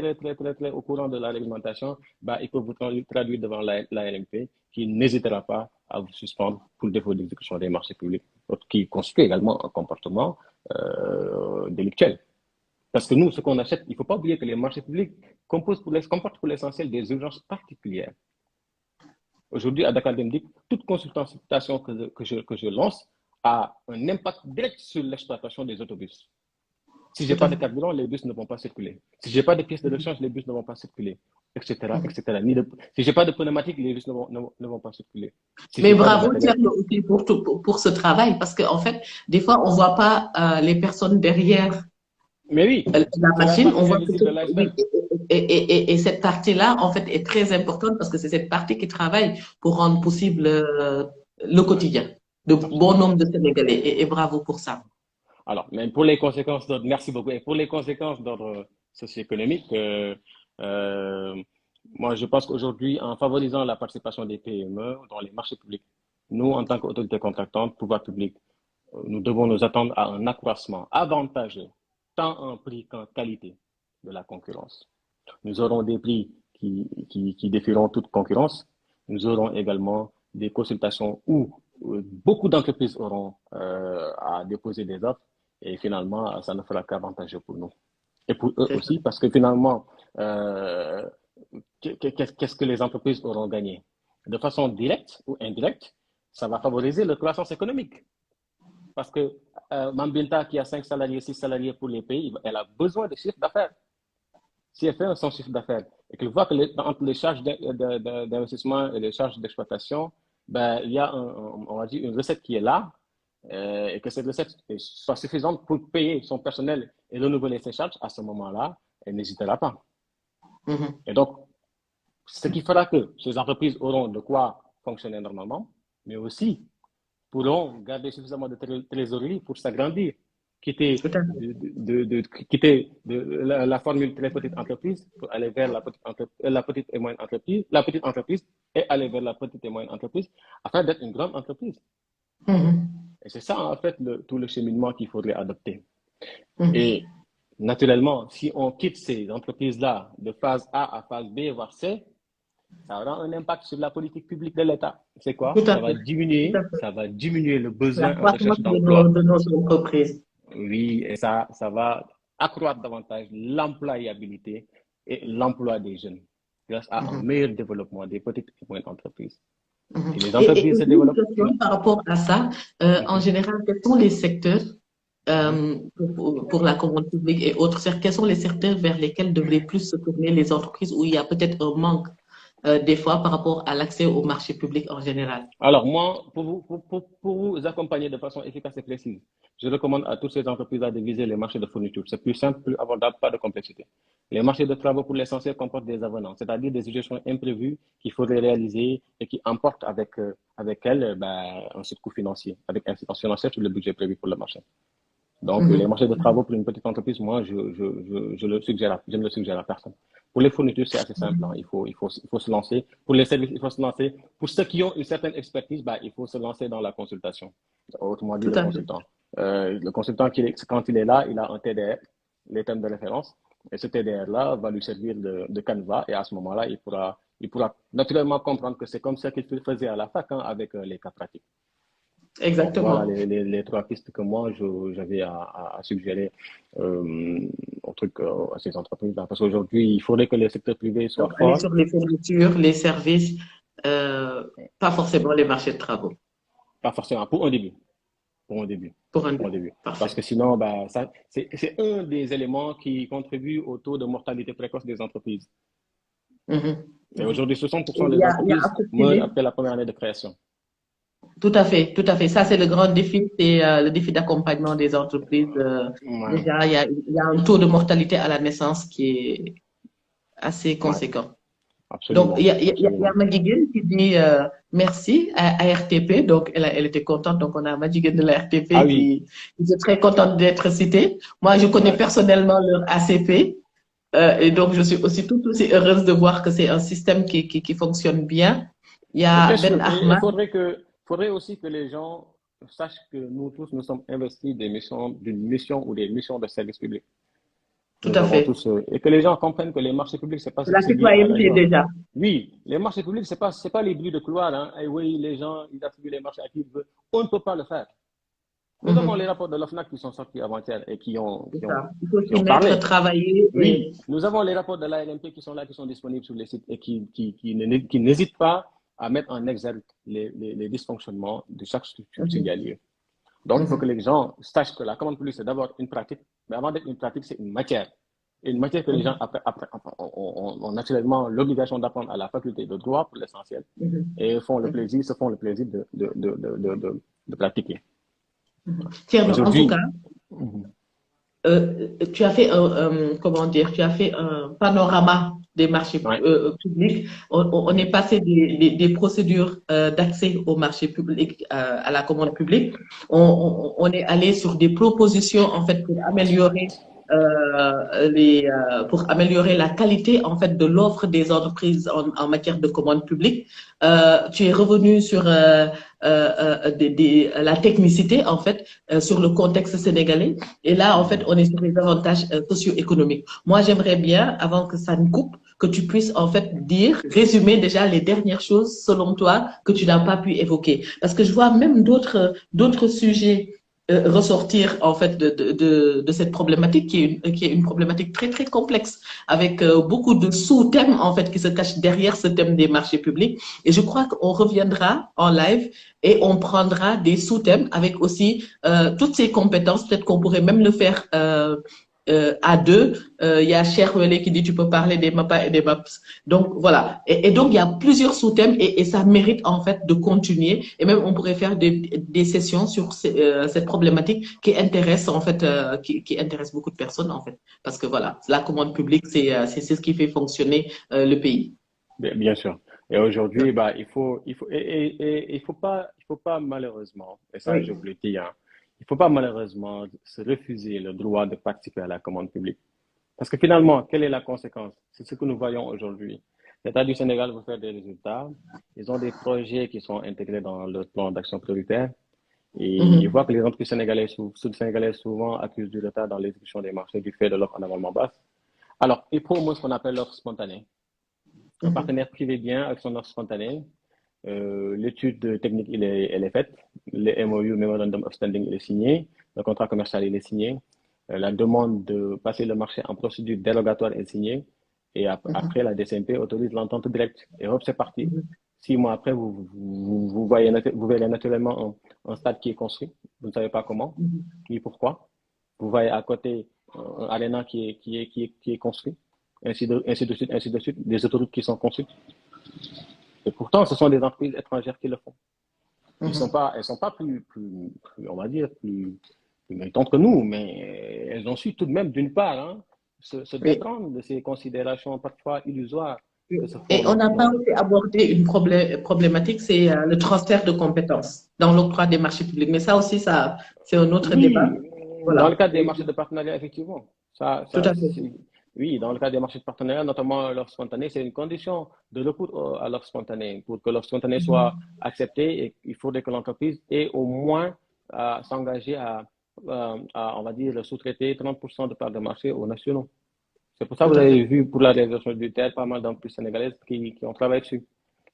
au courant de la réglementation, bah, ils peuvent vous traduire devant l'ARMP qui n'hésitera pas à vous suspendre pour défaut d'exécution des marchés publics, qui constitue également un comportement délictuel. Parce que nous, ce qu'on achète, il ne faut pas oublier que les marchés publics comportent pour l'essentiel des urgences particulières. Aujourd'hui, à Dakar Dem Dik, toute consultation que je lance a un impact direct sur l'exploitation des autobus. Si je n'ai Tout à pas de fait. carburant, les bus ne vont pas circuler. Si je n'ai pas de pièces de rechange, les bus ne vont pas circuler, etc. etc. Si je n'ai pas de pneumatique, les bus ne vont pas circuler. Si je Mais n'ai pas de bravo, matériel. Thierno, aussi pour ce travail, parce qu'en fait, des fois, on ne voit pas les personnes derrière Mais oui, la c'est la machine, on partie voit que invisible de oui, l'iceberg. et cette partie-là, en fait, est très importante parce que c'est cette partie qui travaille pour rendre possible le quotidien de bon Absolument. nombre de Sénégalais. Et bravo pour ça. Alors, mais pour les conséquences d'ordre, merci beaucoup. Et pour les conséquences d'ordre socio-économique, euh, moi, je pense qu'aujourd'hui, en favorisant la participation des PME dans les marchés publics, nous, en tant qu'autorité contractante, pouvoir public, nous devons nous attendre à un accroissement avantageux, tant en prix qu'en qualité de la concurrence. Nous aurons des prix qui défieront toute concurrence. Nous aurons également des consultations où beaucoup d'entreprises auront à déposer des offres et finalement, ça ne fera qu'avantageux pour nous. Et pour eux C'est ça. aussi, parce que finalement, euh, qu'est-ce que les entreprises auront gagné? De façon directe ou indirecte, ça va favoriser la croissance économique. Parce que Mambinta, qui a 5 salariés, 6 salariés pour les pays, elle a besoin de chiffre d'affaires. Si elle fait son chiffre d'affaires et qu'elle voit que entre les charges d'investissement et les charges d'exploitation, ben, il y a on va dire une recette qui est là et que cette recette soit suffisante pour payer son personnel et renouveler ses charges, à ce moment-là, elle n'hésitera pas. Mhm. Et donc, ce qui fera que ces entreprises auront de quoi fonctionner normalement, mais aussi pourront garder suffisamment de trésorerie pour s'agrandir, quitter, Tout à fait. quitter la formule très petite entreprise pour aller vers la petite et moyenne entreprise, la petite entreprise et aller vers la petite et moyenne entreprise afin d'être une grande entreprise. Mhm. Et c'est ça, en fait, tout le cheminement qu'il faudrait adopter. Mhm. Et naturellement, si on quitte ces entreprises-là de phase A à phase B, voire C, ça aura un impact sur la politique publique de l'État. C'est quoi? Tout à fait. Tout à fait. Ça va diminuer le La besoin en croissance recherche d'emploi. de nos entreprises. Oui, et ça va accroître davantage l'employabilité et l'emploi des jeunes grâce à un Mhm. meilleur développement des petites et moyennes entreprises. Mhm. Si les Et entreprises se une développent, question oui. par rapport à ça, en général, quels sont les secteurs pour la commande publique et autres, quels sont les secteurs vers lesquels devraient plus se tourner les entreprises où il y a peut-être un manque des fois par rapport à l'accès au marché public en général? Alors, moi, pour vous accompagner de façon efficace et précise, je recommande à toutes ces entreprises-là de viser les marchés de fourniture. C'est plus simple, plus abordable, pas de complexité. Les marchés de travaux, pour l'essentiel, comportent des avenants, c'est-à-dire des suggestions imprévues qu'il faudrait réaliser et qui emportent avec elles un surcoût financier, avec incidence financière sur le budget prévu pour le marché. Donc, les Mhm. marchés de travaux pour une petite entreprise, moi, je le suggère, je ne le suggère à personne. Pour les fournitures, c'est assez simple. Hein. Il faut se lancer. Pour les services, il faut se lancer. Pour ceux qui ont une certaine expertise, il faut se lancer dans la consultation. Autrement dit, Tout le à fait. consultant. Le consultant, quand il est là, il a un TDR, les thèmes de référence, et ce TDR-là va lui servir de canevas, et à ce moment-là, il pourra naturellement comprendre que c'est comme ça qu'il faisait à la fac, hein, avec les cas pratiques. Donc voilà Exactement. les trois pistes que moi j'avais à suggérer au truc, à ces entreprises-là. Parce qu'aujourd'hui, il faudrait que le secteur privé soit Donc, aller fort, sur les fournitures, les services, euh, pas forcément les marchés de travaux. pas forcément pour un début. Pour un début. Pour un Pour un début. début. Parce Parfait. que sinon, bah, ça, c'est un des éléments qui contribue au taux de mortalité précoce des entreprises. Mhm, Et mhm. aujourd'hui, Et 60% il des y a, il y a entreprises à ce meurent sujet, après la première année de création. tout à fait, tout à fait. Ça, c'est le grand défi, c'est le défi d'accompagnement des entreprises. Ouais, Déjà, il y a un taux de mortalité à la naissance qui est assez ouais, conséquent. Donc, absolument, il y a absolument. Madjiguène qui dit merci à RTP. Donc, elle était contente. Donc, on a Madjiguène de la Ah RTP oui, qui est très contente d'être citée. Moi, je connais ouais. personnellement leur ACP. Et donc, je suis aussi tout aussi heureuse de voir que c'est un système qui fonctionne bien. Il y Et a bien Ben sûr, et il Ahmad. faudrait aussi que les gens sachent que nous tous, nous sommes investis d'une mission ou des missions de service public. Tout Nous à avons fait. tous, et que les gens comprennent que les marchés publics, C'est la c'est lié à citoyenneté l'argent. déjà. Oui, les marchés publics, c'est pas les bruits de couloir, hein. Et oui, les gens, ils attribuent les marchés à qui ils veulent. On ne peut pas le faire. Nous avons les Mhm. rapports de l'OFNAC qui sont sortis avant-hier et C'est ça. Il faut qui s'y ont mettre, parlé. travailler et Oui, nous avons les rapports de l'ANMP qui sont là, qui sont disponibles sur les sites et qui n'hésitent pas à mettre en exergue les dysfonctionnements de chaque structure s'il y a Mhm. lieu. Donc, il faut que Mhm. les gens sachent que la commande publique, c'est d'abord une pratique, mais avant d'être une pratique, c'est une matière. Et une matière que les gens, Mhm. ont naturellement l'obligation d'apprendre à la faculté de droit pour l'essentiel Mhm. et Mhm. se font le plaisir de pratiquer. Mhm. Tiens, en tout Aujourd'hui, cas, tu as fait comment dire, tu as fait un panorama des marchés ouais, publics. On est passé des procédures d'accès aux marchés publics à la commande publique. On est allé sur des propositions en fait pour améliorer la qualité en fait de l'offre des entreprises en matière de commande publique. Tu es revenu sur la technicité en fait sur le contexte sénégalais. Et là, en fait, on est sur les avantages socio-économiques. Moi, j'aimerais bien, avant que ça ne coupe, que tu puisses en fait dire, résumer déjà les dernières choses selon toi que tu n'as pas pu évoquer. Parce que je vois même d'autres sujets ressortir en fait de cette problématique qui est une problématique très très complexe avec beaucoup de sous-thèmes en fait qui se cachent derrière ce thème des marchés publics. Et je crois qu'on reviendra en live et on prendra des sous-thèmes avec aussi toutes ces compétences. Peut-être qu'on pourrait même le faire à deux. Il y a Cher Relais qui dit tu peux parler des MAPA et des MAPS. Donc voilà. Et donc il y a plusieurs sous-thèmes et ça mérite en fait de continuer. Et même on pourrait faire des sessions sur cette problématique qui intéresse en fait, qui intéresse beaucoup de personnes en fait. Parce que voilà, la commande publique, c'est ce qui fait fonctionner le pays. bien sûr. Et aujourd'hui, bah, il faut pas malheureusement, et ça je Oui. vous le dis, hein, il faut pas malheureusement se refuser le droit de participer à la commande publique. Parce que finalement, quelle est la conséquence? C'est ce que nous voyons aujourd'hui. L'État du Sénégal veut faire des résultats. Ils ont des projets qui sont intégrés dans le plan d'action prioritaire. Et ils voient Mhm. que les entreprises sénégalaises souvent accusent du retard dans l'exécution des marchés du fait de l'offre en avallement basse. Alors, ils proposent ce qu'on appelle l'offre spontanée. Un Mhm. partenaire privé vient avec son offre spontanée. L'étude technique, elle est faite. Le MOU, Memorandum of Standing, il est signé. Le contrat commercial, il est signé. La demande de passer le marché en procédure dérogatoire est signée. Et après, Mhm. la DCMP autorise l'entente directe. Et hop, c'est parti. Mhm. 6 mois après, vous verrez naturellement un stade qui est construit. Vous ne savez pas comment, Mhm. ni pourquoi. Vous voyez à côté un aréna qui est construit. Ainsi de suite, ainsi de suite. Des autoroutes qui sont construites. Et pourtant, ce sont des entreprises étrangères qui le font. Mhm. Elles sont pas on va dire, plus méritantes que nous, mais elles ont su tout de même, d'une part, hein, se Oui. déprendre de ces considérations parfois illusoires que se Et font on n'a pas aussi abordé une problématique, c'est le transfert de compétences dans l'octroi des marchés publics. Mais ça aussi, c'est un autre débat. Oui, dans le Voilà. cadre des marchés de partenariat, effectivement. Tout à fait. Oui, dans le cadre des marchés de partenariat, notamment l'offre spontanée, c'est une condition de recours à l'offre spontanée. Pour que l'offre spontanée soit Mhm. acceptée, il faudrait que l'entreprise ait au moins s'engager à, on va dire, sous-traiter 30% de parts de marché aux nationaux. C'est pour ça que vous avez vu pour la réalisation du TED pas mal d'entreprises sénégalaises qui ont travaillé dessus.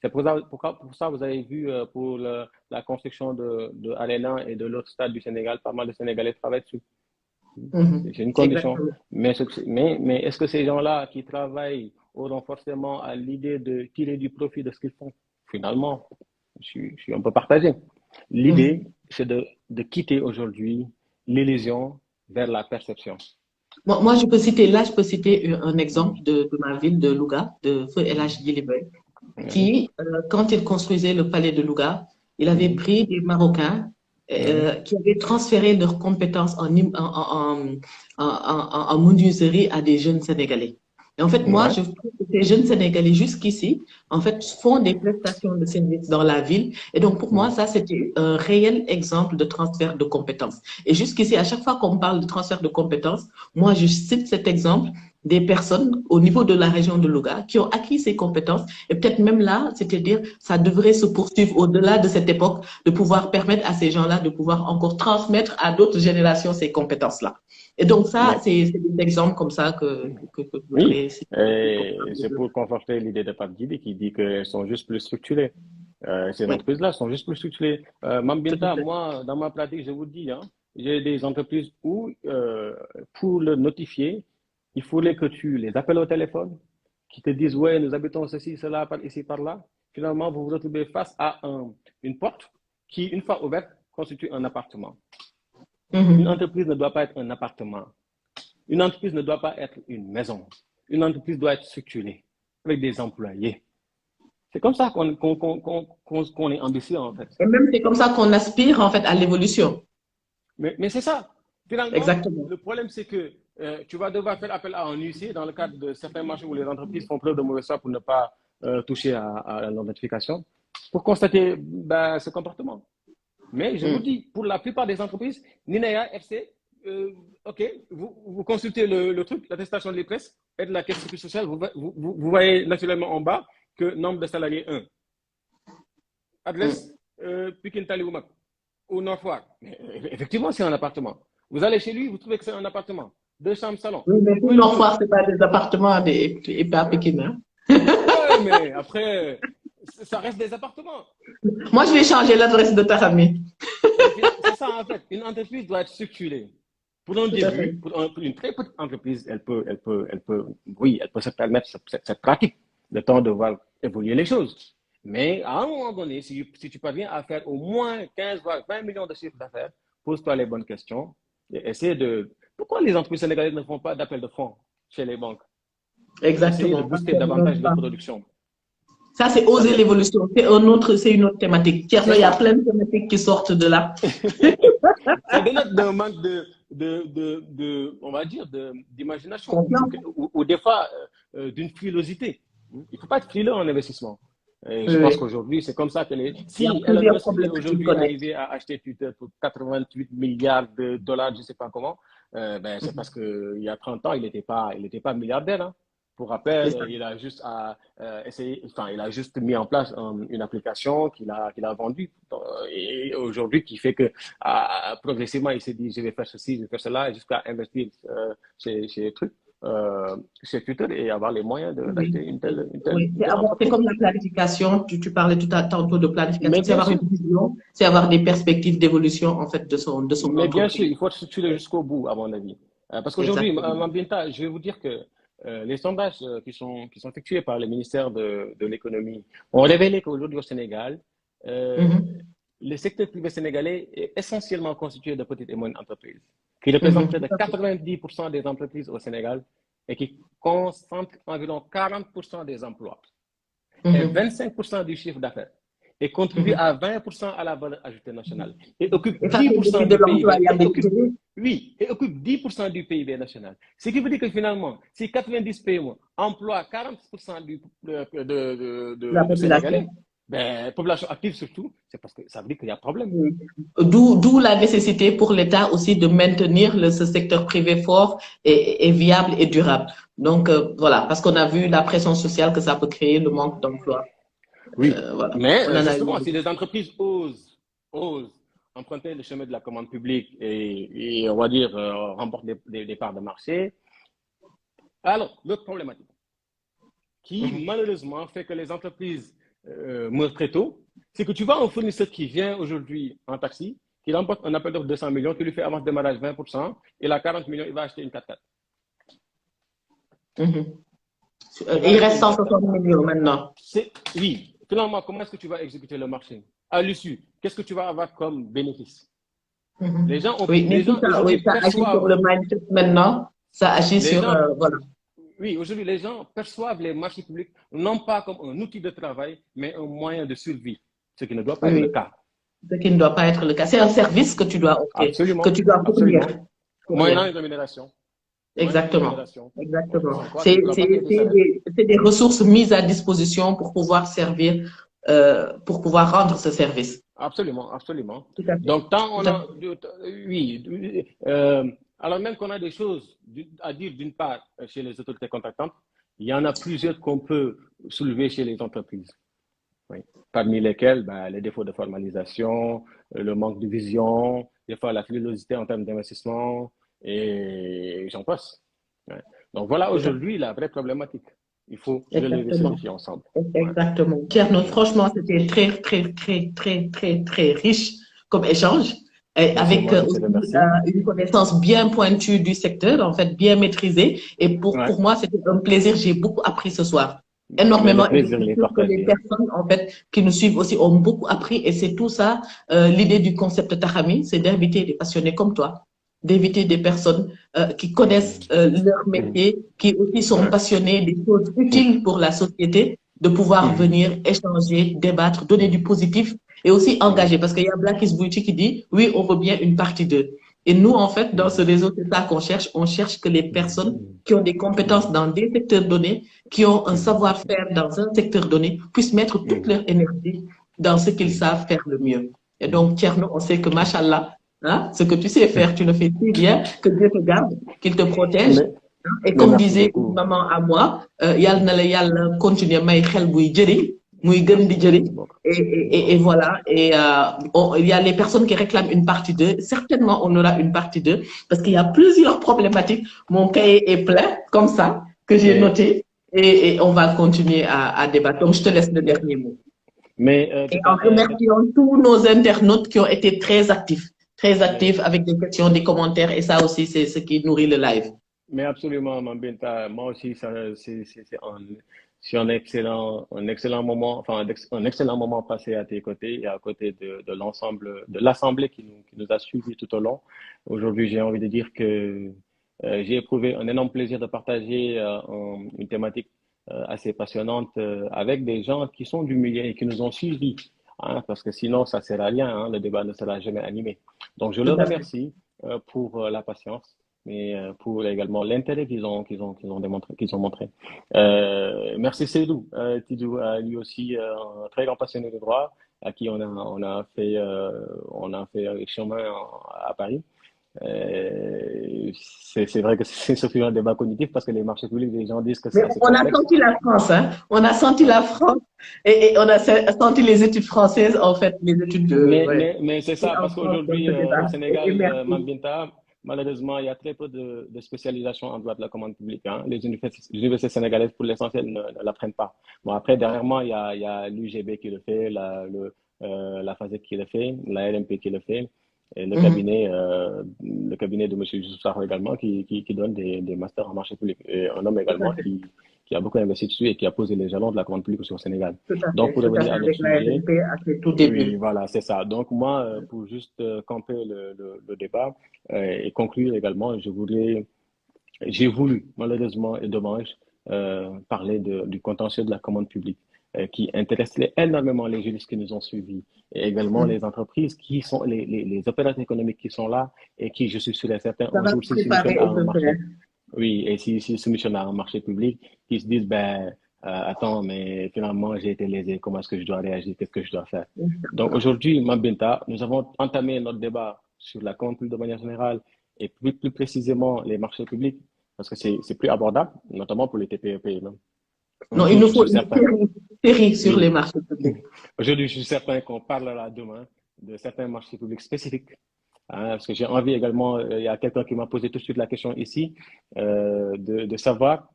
C'est pour ça que vous avez vu pour la construction de Arena et de l'autre stade du Sénégal, pas mal de Sénégalais travaillent dessus. C'est une condition. Exactement. Mais est-ce que ces gens-là qui travaillent auront forcément à l'idée de tirer du profit de ce qu'ils font? Finalement, je suis un peu partagé. L'idée, c'est de quitter aujourd'hui l'illusion vers la perception. Moi, je peux citer, là, je peux citer un exemple de ma ville de Louga, de Feu El Hadji Djily, Oui. qui, quand il construisait le palais de Louga, il avait Mhm. pris des Marocains Mhm. qui avaient transféré leurs compétences en menuiserie à des jeunes Sénégalais. Et en fait, moi, Ouais. je trouve que ces jeunes Sénégalais jusqu'ici, en fait, font des prestations de services dans la ville. Et donc, pour moi, Mhm. ça, c'était un réel exemple de transfert de compétences. Et jusqu'ici, à chaque fois qu'on parle de transfert de compétences, moi, je cite cet exemple des personnes au niveau de la région de Louga qui ont acquis ces compétences. Et peut-être même là, c'est-à-dire, ça devrait se poursuivre au-delà de cette époque, de pouvoir permettre à ces gens-là de pouvoir encore transmettre à d'autres générations ces compétences-là. Et donc, ça, Mais c'est des exemples comme ça que je oui, voudrais citer pour et parler c'est de. pour conforter l'idée de Pape Djibi qui dit qu'elles sont juste plus structurées. Ces Oui, entreprises-là sont juste plus structurées. tout à Mambinta, fait. moi, dans ma pratique, je vous dis, hein, j'ai des entreprises où, pour le notifier, il fallait que tu les appelles au téléphone, qui te disent, ouais, nous habitons ceci, cela, par ici, par là. Finalement, vous vous retrouvez face à une porte qui, une fois ouverte, constitue un appartement. Une Mhm. entreprise ne doit pas être un appartement. Une entreprise ne doit pas être une maison. Une entreprise doit être structurée avec des employés. C'est comme ça qu'on est ambitieux, en fait. Et même, c'est comme ça qu'on aspire, en fait, à l'évolution. Mais c'est ça. Finalement, Exactement. le problème, c'est que tu vas devoir faire appel à un huissier dans le cadre de certains marchés où les entreprises font preuve de mauvaise foi pour ne pas toucher à la notification, pour constater ben, ce comportement. Mais je vous Mm. dis, pour la plupart des entreprises, Ninea FC, OK, vous consultez le truc, l'attestation de l'IPRES et de la caisse de sécurité sociale, vous voyez naturellement en bas que nombre de salariés 1. Mm. Adresse Pikin Talioumak au Nord-Foire. Effectivement, c'est un appartement. Vous allez chez lui, vous trouvez que c'est un appartement. Deux chambres, salon. Oui, mais Où pour est le Nord feu? Foire, c'est pas des appartements et pas à Pékin, hein. Ouais, mais après, ça reste des appartements. Moi, je vais changer l'adresse de Tarami. Mais c'est ça, en fait. Une entreprise doit être structurée. Pour un Tout à fait. début, pour une très petite entreprise, oui, elle peut se permettre cette pratique, le temps de voir évoluer les choses. Mais à un moment donné, si tu parviens à faire au moins 15, voire 20 millions de chiffres d'affaires, pose-toi les bonnes questions et essaie de. Pourquoi les entreprises sénégalaises ne font pas d'appel de fonds chez les banques pour essayer de Exactement. booster davantage leur production? Ça, c'est Ça oser doit être. l'évolution. C'est une autre thématique. Tierno, C'est il y a ça. plein de thématiques qui sortent de là. Ça dénote d'un manque on va dire, d'imagination Confiance. ou des fois d'une frilosité. Il ne faut pas être frileux en investissement. Et je pense Oui. qu'aujourd'hui, c'est comme ça que Il y a si Elon plusieurs Musk est problématiques aujourd'hui connexes. arrivé à acheter Twitter pour 88 milliards de dollars, je ne sais pas comment, ben, c'est parce qu'il y a 30 ans, il était pas milliardaire. Hein. Pour C'est rappel, ça. il a juste il a juste mis en place une application qu'il a vendue et aujourd'hui qui fait que progressivement il s'est dit je vais faire ceci, je vais faire cela jusqu'à investir chez trucs, chez Twitter et avoir les moyens Oui. d'acheter Oui. une telle C'est entreprise. comme la planification. Tu parlais tantôt de planification. Mais C'est bien avoir une sûr, vision, c'est avoir des perspectives d'évolution, en fait, de son mais bien sûr, entreprise. il faut être structuré jusqu'au bout, à mon avis. Parce qu'aujourd'hui, Exactement. Mambinta, je vais vous dire que les sondages qui sont effectués par le ministère de l'économie ont révélé qu'aujourd'hui au Sénégal, euh, Mhm. le secteur privé sénégalais est essentiellement constitué de petites et moyennes entreprises, qui représentent Mhm. près de Tout à fait. 90% des entreprises au Sénégal et qui concentrent environ 40% des emplois et Mhm. 25% du chiffre d'affaires et contribuent Mhm. à 20% à la valeur ajoutée nationale et occupent Et ça, c'est le 10% but de du PIB l'employabilité. oui, et occupe 10% du PIB national. Ce qui veut dire que finalement, si 90 PME emploient 40% La de population. Sénégalais, ben, population active surtout, c'est parce que ça veut dire qu'il y a problème. Oui. D'où la nécessité pour l'État aussi de maintenir ce secteur privé fort et viable et durable. Donc, voilà, parce qu'on a vu la pression sociale que ça peut créer, le manque d'emploi. Oui, Voilà, mais on en a eu justement, si beaucoup. les entreprises osent emprunter le chemin de la commande publique et on va dire, remporter des parts de marché. Alors, l'autre problématique qui, malheureusement, fait que les entreprises meurent très tôt, c'est que tu vois un fournisseur qui vient aujourd'hui en taxi, qui remporte un appel d'offres de 200 millions, qui lui fait avance de démarrage 20%, il a 40 millions, il va acheter une 4x4. Il reste 160 millions maintenant. Oui, finalement, comment est-ce que tu vas exécuter le marché? À l'issue, qu'est-ce que tu vas avoir comme bénéfice? Les gens, Oui, mais ça agit sur le mindset maintenant, ça agit sur, voilà. Oui, aujourd'hui, les gens perçoivent les marchés publics non pas comme un outil de travail, mais un moyen de survie, ce qui ne doit pas être le cas. Ce qui ne doit pas être le cas. C'est un service que tu dois offrir, absolument, que tu dois fournir. Moyennant une rémunération. Exactement. Exactement. C'est des ressources mises à disposition pour pouvoir servir, pour pouvoir rendre ce service. Absolument, absolument. Donc, tant on a, oui, alors même qu'on a des choses à dire d'une part chez les autorités contractantes, il y en a plusieurs qu'on peut soulever chez les entreprises. Oui. Parmi lesquelles, les défauts de formalisation, le manque de vision, des fois la frilosité en termes d'investissement, et j'en passe. Ouais. Donc voilà aujourd'hui la vraie problématique. Il faut relever ce défi ensemble. Exactement. Tierno, franchement, c'était très riche comme échange, avec une connaissance bien pointue du secteur, en fait, bien maîtrisée. Et pour moi, c'était un plaisir. J'ai beaucoup appris ce soir. Énormément. Et que les personnes, en fait, qui nous suivent aussi ont beaucoup appris. Et c'est tout ça, l'idée du concept Tahami, c'est d'inviter des passionnés comme toi, d'inviter des personnes qui connaissent leur métier, qui aussi sont passionnés des choses utiles pour la société, de pouvoir venir échanger, débattre, donner du positif et aussi engager. Parce qu'il y a Black is Beauty qui dit, oui, on veut bien une partie d'eux. Et nous, en fait, dans ce réseau, c'est ça qu'on cherche. On cherche que les personnes qui ont des compétences dans des secteurs donnés, qui ont un savoir-faire dans un secteur donné, puissent mettre toute leur énergie dans ce qu'ils savent faire le mieux. Et donc, Tierno, on sait que, machallah, hein, ce que tu sais faire, tu le fais si bien, que Dieu te garde, qu'il te protège. Et comme disait une maman à moi, yal na la yàlla continuer may xel buy jëriñ, muy gën di jëriñ. Et voilà. Et il y a les personnes qui réclament une partie d'eux. Certainement, on aura une partie d'eux parce qu'il y a plusieurs problématiques. Mon cahier est plein, comme ça, que j'ai noté. Et on va continuer à débattre. Donc, je te laisse le dernier mot. Et en remerciant tous nos internautes qui ont été très actifs avec des questions, des commentaires. Et ça aussi, c'est ce qui nourrit le live. Mais absolument, Mambinta. Moi aussi, c'est un excellent moment, enfin, un excellent moment passé à tes côtés et à côté de l'ensemble, de l'assemblée qui nous a suivis tout au long. Aujourd'hui, j'ai envie de dire que j'ai éprouvé un énorme plaisir de partager une thématique assez passionnante avec des gens qui sont du milieu et qui nous ont suivis. Hein, parce que sinon, ça ne sert à rien, hein, le débat ne sera jamais animé. Donc, je le remercie pour la patience, mais pour également l'intérêt qu'ils ont montré. Merci Seydou. Tidou, lui aussi, un très grand passionné de droit, à qui on a fait chemin à Paris. C'est vrai que c'est un débat cognitif parce que les marchés publics, les gens disent que c'est on a senti la France, hein. On a senti la France et on a senti les études françaises, en fait, les études de... Mais c'est ça, parce qu'aujourd'hui, au Sénégal, Mambinta, malheureusement, il y a très peu de spécialisation en droit de la commande publique. Hein. Les universités sénégalaises, pour l'essentiel, ne l'apprennent pas. Bon, après, dernièrement, il y a l'UGB qui le fait, la FASEC qui le fait, la LMP qui le fait. Et le cabinet de M. Youssou Sarr également qui donne des masters en marché public. Et un homme également qui a beaucoup investi dessus et qui a posé les jalons de la commande publique aussi au Sénégal. Donc, pour revenir à notre sujet, oui, voilà, c'est ça. Donc, moi, pour juste camper le débat et conclure également, j'ai voulu, malheureusement et dommage, parler du contentieux de la commande publique qui intéresse énormément les juristes qui nous ont suivis et également les entreprises qui sont les opérateurs économiques qui sont là et qui, je suis sûr et certain, un jour s'ils soumissionnent à un marché. Oui, et s'ils soumissionnent à un marché public, qui se disent, attends, mais finalement, j'ai été lésé, comment est-ce que je dois réagir, qu'est-ce que je dois faire? Donc aujourd'hui, Mambinta, nous avons entamé notre débat sur la commande publique de manière générale et plus précisément les marchés publics, parce que c'est plus abordable, notamment pour les TPE-PME. Non, il nous faut une série sur les marchés publics. Aujourd'hui, je suis certain qu'on parlera demain de certains marchés publics spécifiques. Hein, parce que j'ai envie également, il y a quelqu'un qui m'a posé tout de suite la question ici, de savoir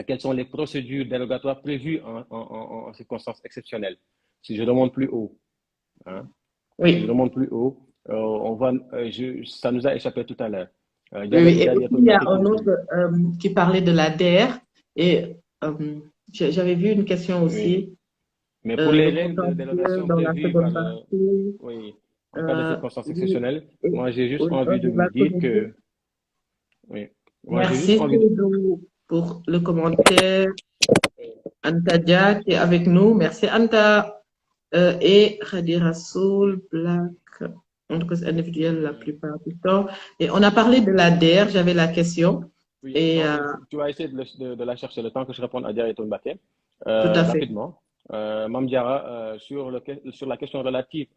quelles sont les procédures dérogatoires prévues en circonstances exceptionnelles. Si je demande plus haut, hein, si je Oui. demande plus haut, ça nous a échappé tout à l'heure. Oui, oui. Et aussi, il y a un qui, autre qui parlait de la DER. Et j'avais vu une question oui. aussi. Mais pour les Le règles de contentieux dérogation dans la prévues seconde par, partie. oui, en cas de Euh, circonstances oui. exceptionnelles, Et moi j'ai juste au envie de débat lui dire cognitif. que, oui, moi j'ai juste Merci envie de, Seydou pour le commentaire. Anta Dia qui est avec nous. Merci Anta. Et Khadi Rassoul, Black, entreprise individuelle la plupart du temps. Et on a parlé de la DER, j'avais la question. oui, Et donc tu vas essayer de la chercher le temps que je réponde à Diarra Baké. tout à fait. Rapidement. Mam Diarra, sur la question relative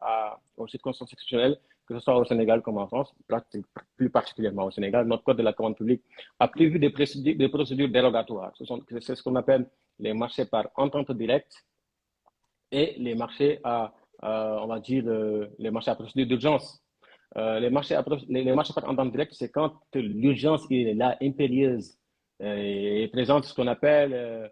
aux circonstances exceptionnelles, que ce soit au Sénégal comme en France, plus particulièrement au Sénégal, notre Code de la commande publique a prévu des procédures dérogatoires. C'est ce qu'on appelle les marchés par entente directe et les marchés on va dire, les marchés à procédure d'urgence. Les marchés par entente directe, c'est quand l'urgence est là, impérieuse, et présente ce qu'on appelle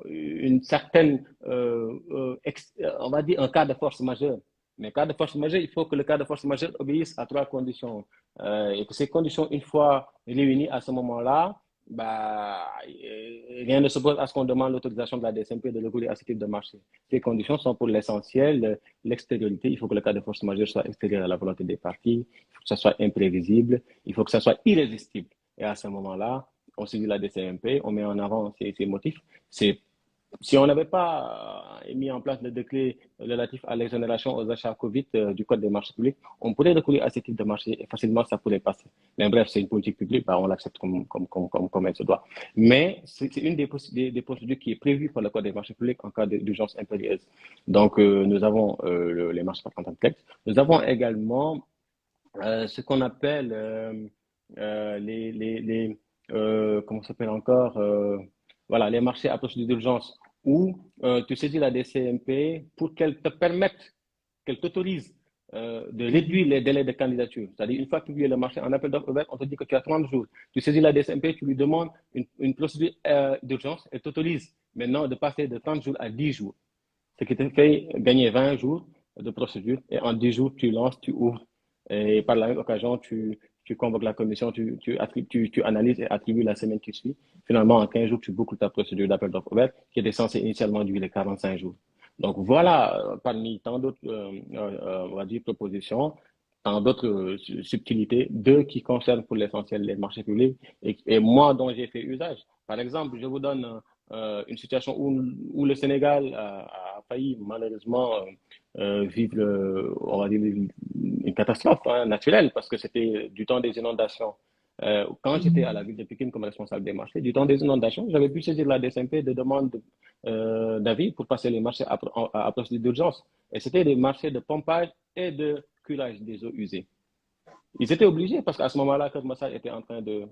une certaine, on va dire, un cas de force majeure. Mais cas de force majeure, il faut que le cas de force majeure obéisse à trois conditions. Et que ces conditions, une fois réunies à ce moment-là, bah, rien ne s'oppose à ce qu'on demande l'autorisation de la DCMP de recourir à ce type de marché. Ces conditions sont pour l'essentiel l'extériorité. Il faut que le cas de force majeure soit extérieur à la volonté des parties. Il faut que ça soit imprévisible. Il faut que ça soit irrésistible. Et à ce moment-là, on saisit la DCMP, on met en avant ces motifs. Si on n'avait pas mis en place le décret relatif à l'exonération aux achats Covid du Code des marchés publics, on pourrait recourir à ce type de marché et facilement ça pourrait passer. Mais bref, c'est une politique publique, bah, on l'accepte comme elle se doit. Mais c'est une des procédures qui est prévue par le Code des marchés publics en cas d'urgence impérieuse. Donc, nous avons les marchés par contact texte. Nous avons également ce qu'on appelle comment ça s'appelle encore voilà, les marchés à procédure d'urgence où tu saisis la DCMP pour qu'elle te permette, qu'elle t'autorise de réduire les délais de candidature. C'est-à-dire, une fois publié le marché en appel d'offres ouvert, on te dit que tu as 30 jours. Tu saisis la DCMP, tu lui demandes une procédure d'urgence, elle t'autorise maintenant de passer de 30 jours à 10 jours. Ce qui te fait gagner 20 jours de procédure et en 10 jours, tu lances, tu ouvres. Et par la même occasion, tu convoques la commission, tu analyses et attribues la semaine qui suit. Finalement, en 15 jours, tu boucles ta procédure d'appel d'offres ouverte qui était censée initialement durer 45 jours. Donc voilà, parmi tant d'autres, on va dire, propositions, tant d'autres subtilités, deux qui concernent pour l'essentiel les marchés publics et moi dont j'ai fait usage. Par exemple, je vous donne une situation où le Sénégal a failli malheureusement vivre, on va dire, une catastrophe naturelle parce que c'était du temps des inondations. Quand j'étais à la ville de Pékin comme responsable des marchés, du temps des inondations, j'avais pu saisir la DSMP de demande d'avis pour passer les marchés à procédure d'urgence. Et c'était des marchés de pompage et de curage des eaux usées. Ils étaient obligés parce qu'à ce moment-là, Kermassar était en train de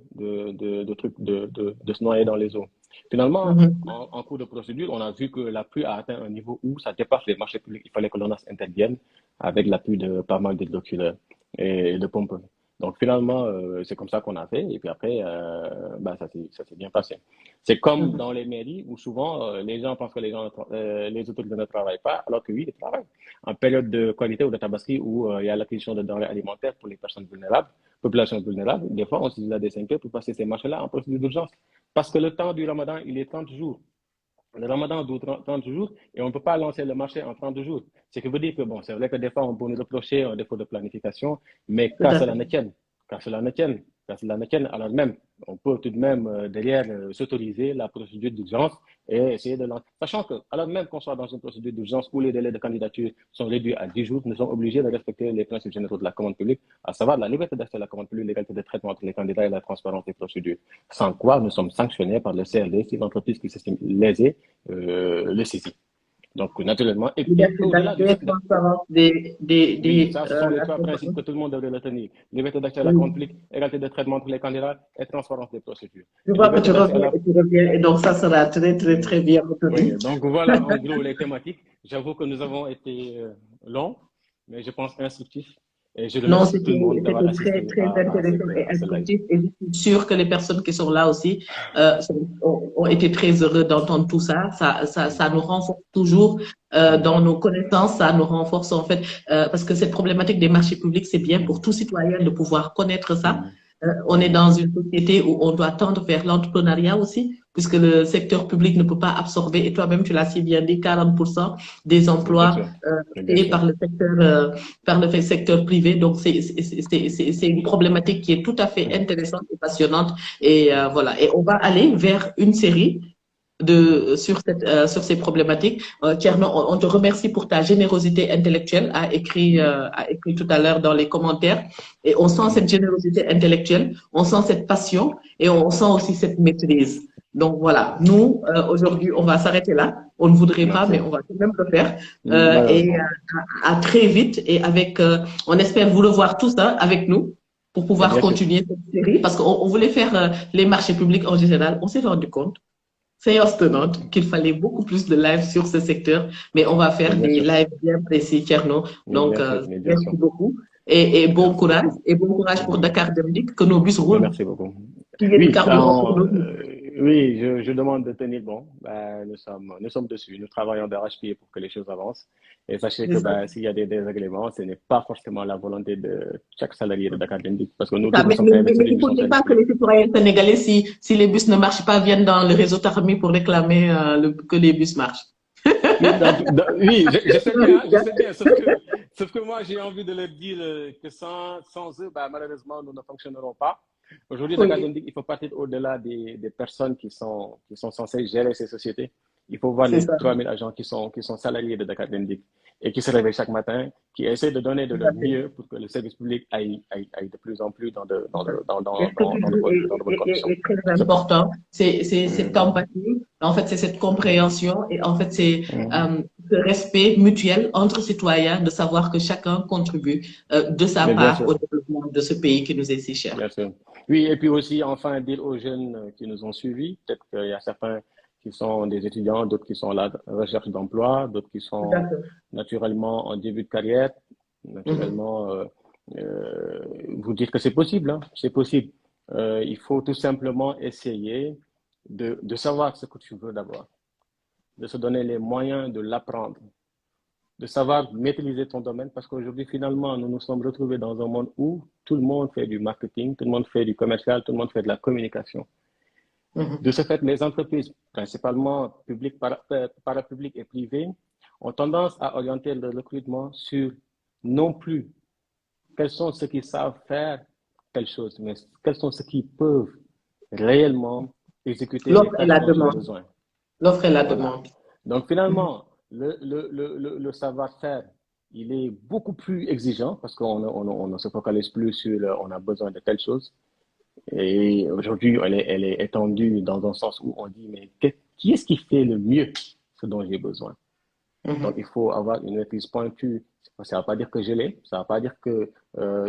se noyer dans les eaux. Finalement, en cours de procédure, on a vu que la pluie a atteint un niveau où ça dépasse les marchés publics. Il fallait que l'ONAS intervienne avec l'appui de pas mal d'hydrocureurs et de pompes. Donc finalement, c'est comme ça qu'on a fait. Et puis après, bah, ça s'est bien passé. C'est comme dans les mairies où souvent les gens pensent que les autorités ne travaillent pas, alors que oui, ils travaillent. En période de qualité ou de tabasserie où il y a l'acquisition de denrées alimentaires pour les personnes vulnérables, populations vulnérables, des fois on saisit la DCMP pour passer ces marchés-là en procédure d'urgence. Parce que le temps du ramadan, il est 30 jours. Le ramadan dure 30 jours et on ne peut pas lancer le marché en 30 jours. Ce qui veut dire que, bon, c'est vrai que des fois, on peut nous reprocher un défaut de planification, mais Tout qu'à à cela fait. ne tienne, qu'à cela ne tienne, qu'à cela ne tienne, alors même, on peut tout de même, derrière, s'autoriser la procédure d'urgence et essayer de lancer. Sachant que, alors même qu'on soit dans une procédure d'urgence où les délais de candidature sont réduits à 10 jours, nous sommes obligés de respecter les principes généraux de la commande publique, à savoir la liberté d'accès à la commande publique, l'égalité de traitement entre les candidats et la transparence des procédures. Sans quoi, nous sommes sanctionnés par le CRD si l'entreprise qui s'estime lésée le saisit. Donc, naturellement, et Liberté au-delà du d'accès, fait de, transparence oui, ça, ce sont les la trois principes transparence. que tout le monde devrait retenir. Liberté d'accès à la commande Oui. publique, égalité de traitement entre les candidats et transparence des procédures. Je Et vois que liberté tu d'accès à reviens la... et tu reviens, et donc ça sera très, très, Oui, très bien oui, retenu. donc voilà en gros les thématiques. J'avoue que nous avons été longs, mais je pense instructif. Et je Non, remercie tout le monde d'avoir c'était très, assisté très intéressant et à ce live. instructif. Et je suis sûre que les personnes qui sont là aussi ont été très heureux d'entendre tout ça. Ça nous renforce toujours dans nos connaissances. Ça nous renforce en fait, parce que cette problématique des marchés publics, c'est bien pour tout citoyen de pouvoir connaître ça. On est dans une société où on doit tendre vers l'entrepreneuriat aussi, puisque le secteur public ne peut pas absorber, et toi-même tu l'as si bien dit, 40% des Oui, bien emplois sûr. Oui, bien créés sûr. par le secteur privé. Donc, c'est une problématique qui est tout à fait intéressante et passionnante. Et voilà. Et on va aller vers une série sur ces problématiques. Thierno, on te remercie pour ta générosité intellectuelle, a écrit tout à l'heure dans les commentaires. Et on sent cette générosité intellectuelle, on sent cette passion et on sent aussi cette maîtrise. Donc voilà, nous, aujourd'hui, on va s'arrêter là. On ne voudrait pas, Merci. mais on va quand même le faire. Et Malheureusement. à très vite. Et avec, on espère vous revoir tous avec nous pour Mais pouvoir bien sûr. continuer cette série parce qu'on voulait faire les marchés publics en général. On s'est rendu compte séance tenante qu'il fallait beaucoup plus de live sur ce secteur, mais on va Mais faire bien des sûr. lives bien précis, Tierno. Mais Donc, bien sûr. Mais bien sûr. merci beaucoup Merci. et bon courage pour Dakar Demdik, que nos bus Mais roulent, merci beaucoup. qu'il y ait du Oui, carburant pour nos bus. oui, je demande de tenir bon. Ben, nous sommes dessus. Nous travaillons d'arrache-pied pour que les choses avancent. Et sachez que ben, s'il y a des désagréments, ce n'est pas forcément la volonté de chaque salarié de Dakar Dem parce que nous tous, nous sommes investis Mais dans il une ne mission faudrait pas que syndicale. les citoyens sénégalais, si les bus ne marchent pas, viennent dans le réseau Tarami pour réclamer que les bus marchent. Oui, oui, je sais bien, je sais bien. Sauf que moi, j'ai envie de leur dire que sans eux, bah, malheureusement, nous ne fonctionnerons pas. Aujourd'hui, Dakar Oui, Dem il faut partir au-delà des personnes qui sont censées gérer ces sociétés. Il faut voir c'est les ça. 3000 agents qui sont salariés de Dakar Dem et qui se réveillent chaque matin, qui essaient de donner de Tout leur à fait. mieux pour que le service public aille de plus en plus Et ce que tu dis dans de bonnes conditions. est très C'est pas. important. C'est cette Mhm. empathie. En fait, c'est cette compréhension et en fait, c'est Mhm. ce respect mutuel entre citoyens de savoir que chacun contribue de sa Mais bien part au sûr. développement de ce pays qui nous est si cher. Bien sûr. Oui, et puis aussi, enfin, dire aux jeunes qui nous ont suivis, peut-être qu'il y a certains qui sont des étudiants, d'autres qui sont à la recherche d'emploi, d'autres qui Tout à sont fait. naturellement en début de carrière, Mhm. naturellement, vous dire que c'est possible, hein, c'est possible. Il faut tout simplement essayer de savoir ce que tu veux d'abord, de se donner les moyens de l'apprendre, de savoir maîtriser ton domaine parce qu'aujourd'hui, finalement, nous nous sommes retrouvés dans un monde où tout le monde fait du marketing, tout le monde fait du commercial, tout le monde fait de la communication. De Mhm. ce fait, les entreprises, principalement publiques, parapubliques et privées, ont tendance à orienter le recrutement sur non plus quels sont ceux qui savent faire telle chose, mais quels sont ceux qui peuvent réellement exécuter les L'offre et tâches la dont tu as demande. besoin. L'offre et la Voilà. demande. Donc Mhm. finalement, le savoir-faire, il est beaucoup plus exigeant parce qu'on ne se focalise plus sur on a besoin de telle chose. Et aujourd'hui, elle est étendue dans un sens où on dit, mais qui est-ce qui fait le mieux ce dont j'ai besoin? Donc il Mhm. faut avoir une maîtrise pointue. Ça ne va pas dire que je l'ai, ça ne va pas dire que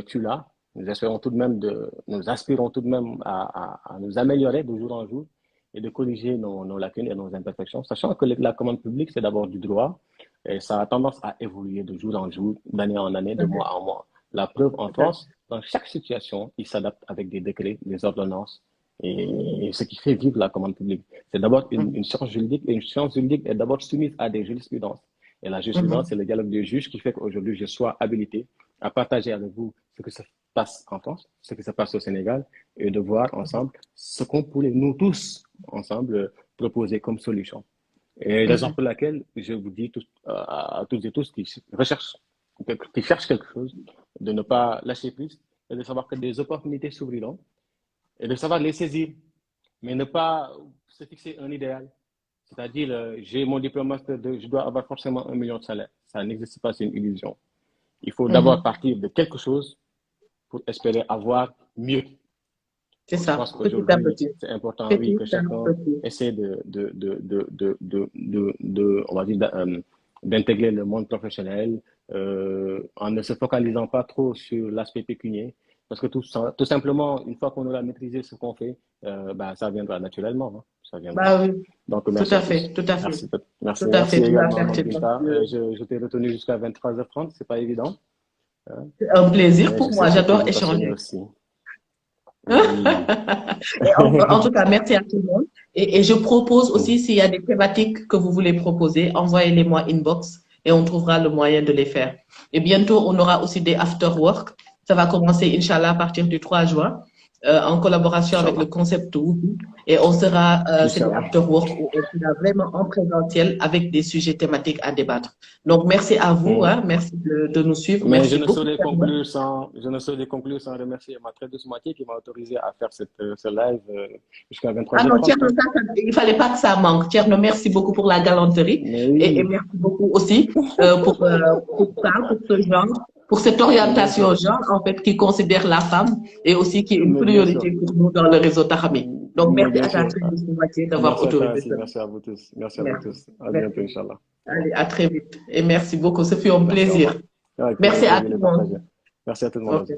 tu l'as. Nous aspirons tout de même à nous améliorer de jour en jour et de corriger nos lacunes et nos imperfections, sachant que la commande publique, c'est d'abord du droit et ça a tendance à évoluer de jour en jour, d'année en année, de mois en mois. La preuve en Tout à fait. France, dans chaque situation, il s'adapte avec des décrets, des ordonnances et ce qui fait vivre la commande publique. C'est d'abord Mhm. une science juridique et une science juridique est d'abord soumise à des jurisprudences. Et la jurisprudence, Mhm. c'est le dialogue des juges qui fait qu'aujourd'hui, je sois habilité à partager avec vous ce que se passe en France, ce qui se passe au Sénégal, et de voir ensemble ce qu'on pourrait nous tous ensemble proposer comme solution. Et raison Mhm. pour laquelle je vous dis à toutes et tous qui cherchent quelque chose, de ne pas lâcher prise et de savoir que des opportunités s'ouvriront et de savoir les saisir, mais ne pas se fixer un idéal. C'est-à-dire, j'ai mon diplôme master 2, je dois avoir forcément 1 million de salaire. Ça n'existe pas, c'est une illusion. Il faut d'abord Mhm. partir de quelque chose pour espérer avoir mieux. C'est Donc, je ça, pense petit à qu'aujourd'hui, petit. c'est important, oui, Petit que à chacun petit. essaie on va dire, d'intégrer le monde professionnel en ne se focalisant pas trop sur l'aspect pécunier. Parce que tout simplement, une fois qu'on aura maîtrisé ce qu'on fait, bah, ça viendra naturellement. Hein, ça viendra. Bah oui, Donc, tout merci à à fait, tous. tout à fait. Merci, merci, Tout à merci fait, tu as également, Mme pertinemment. Binta. Je t'ai retenu jusqu'à 23h30, c'est pas évident. C'est un plaisir Mais je pour sais moi. que tu es J'adore une passionnée échanger. aussi. Oui. Et en tout cas, merci à tout le monde. Et je propose aussi, Mm. s'il y a des thématiques que vous voulez proposer, envoyez-les-moi inbox et on trouvera le moyen de les faire. Et bientôt, on aura aussi des after-work. Ça va commencer, Inch'Allah, à partir du 3 juin, en collaboration avec le Inch'Allah. concept Whoopie. Et on sera, c'est des Inch'Allah. after-work où on sera vraiment en présentiel avec des sujets thématiques à débattre. Donc, merci à vous, Mm. hein, merci de nous suivre. Mais je Merci ne beaucoup, saurais Fernand. conclure je ne saurais conclure sans remercier ma très douce moitié qui m'a autorisé à faire ce live jusqu'à Ah non, 23h30, Thierno, hein. il fallait pas que ça manque. Thierno, merci beaucoup pour la galanterie Mais et oui, merci beaucoup aussi pour ça, pour ce genre, pour cette bien orientation sûr. genre, en fait, qui considère la femme et aussi qui est une Mais bien sûr. priorité pour nous dans le réseau Tahami. Donc, Mais merci bien à ta sûr. très douce moitié d'avoir Merci à toi autorisé aussi. cela. Merci à vous tous. Merci à vous Merci. tous. À bientôt, Merci. Inch'Allah. Allez, à très vite. Et merci beaucoup. Ce fut un Merci, au plaisir. revoir. Avec plaisir, Merci à plaisir tout de le monde. partager. Merci à tout le monde Ok. aussi.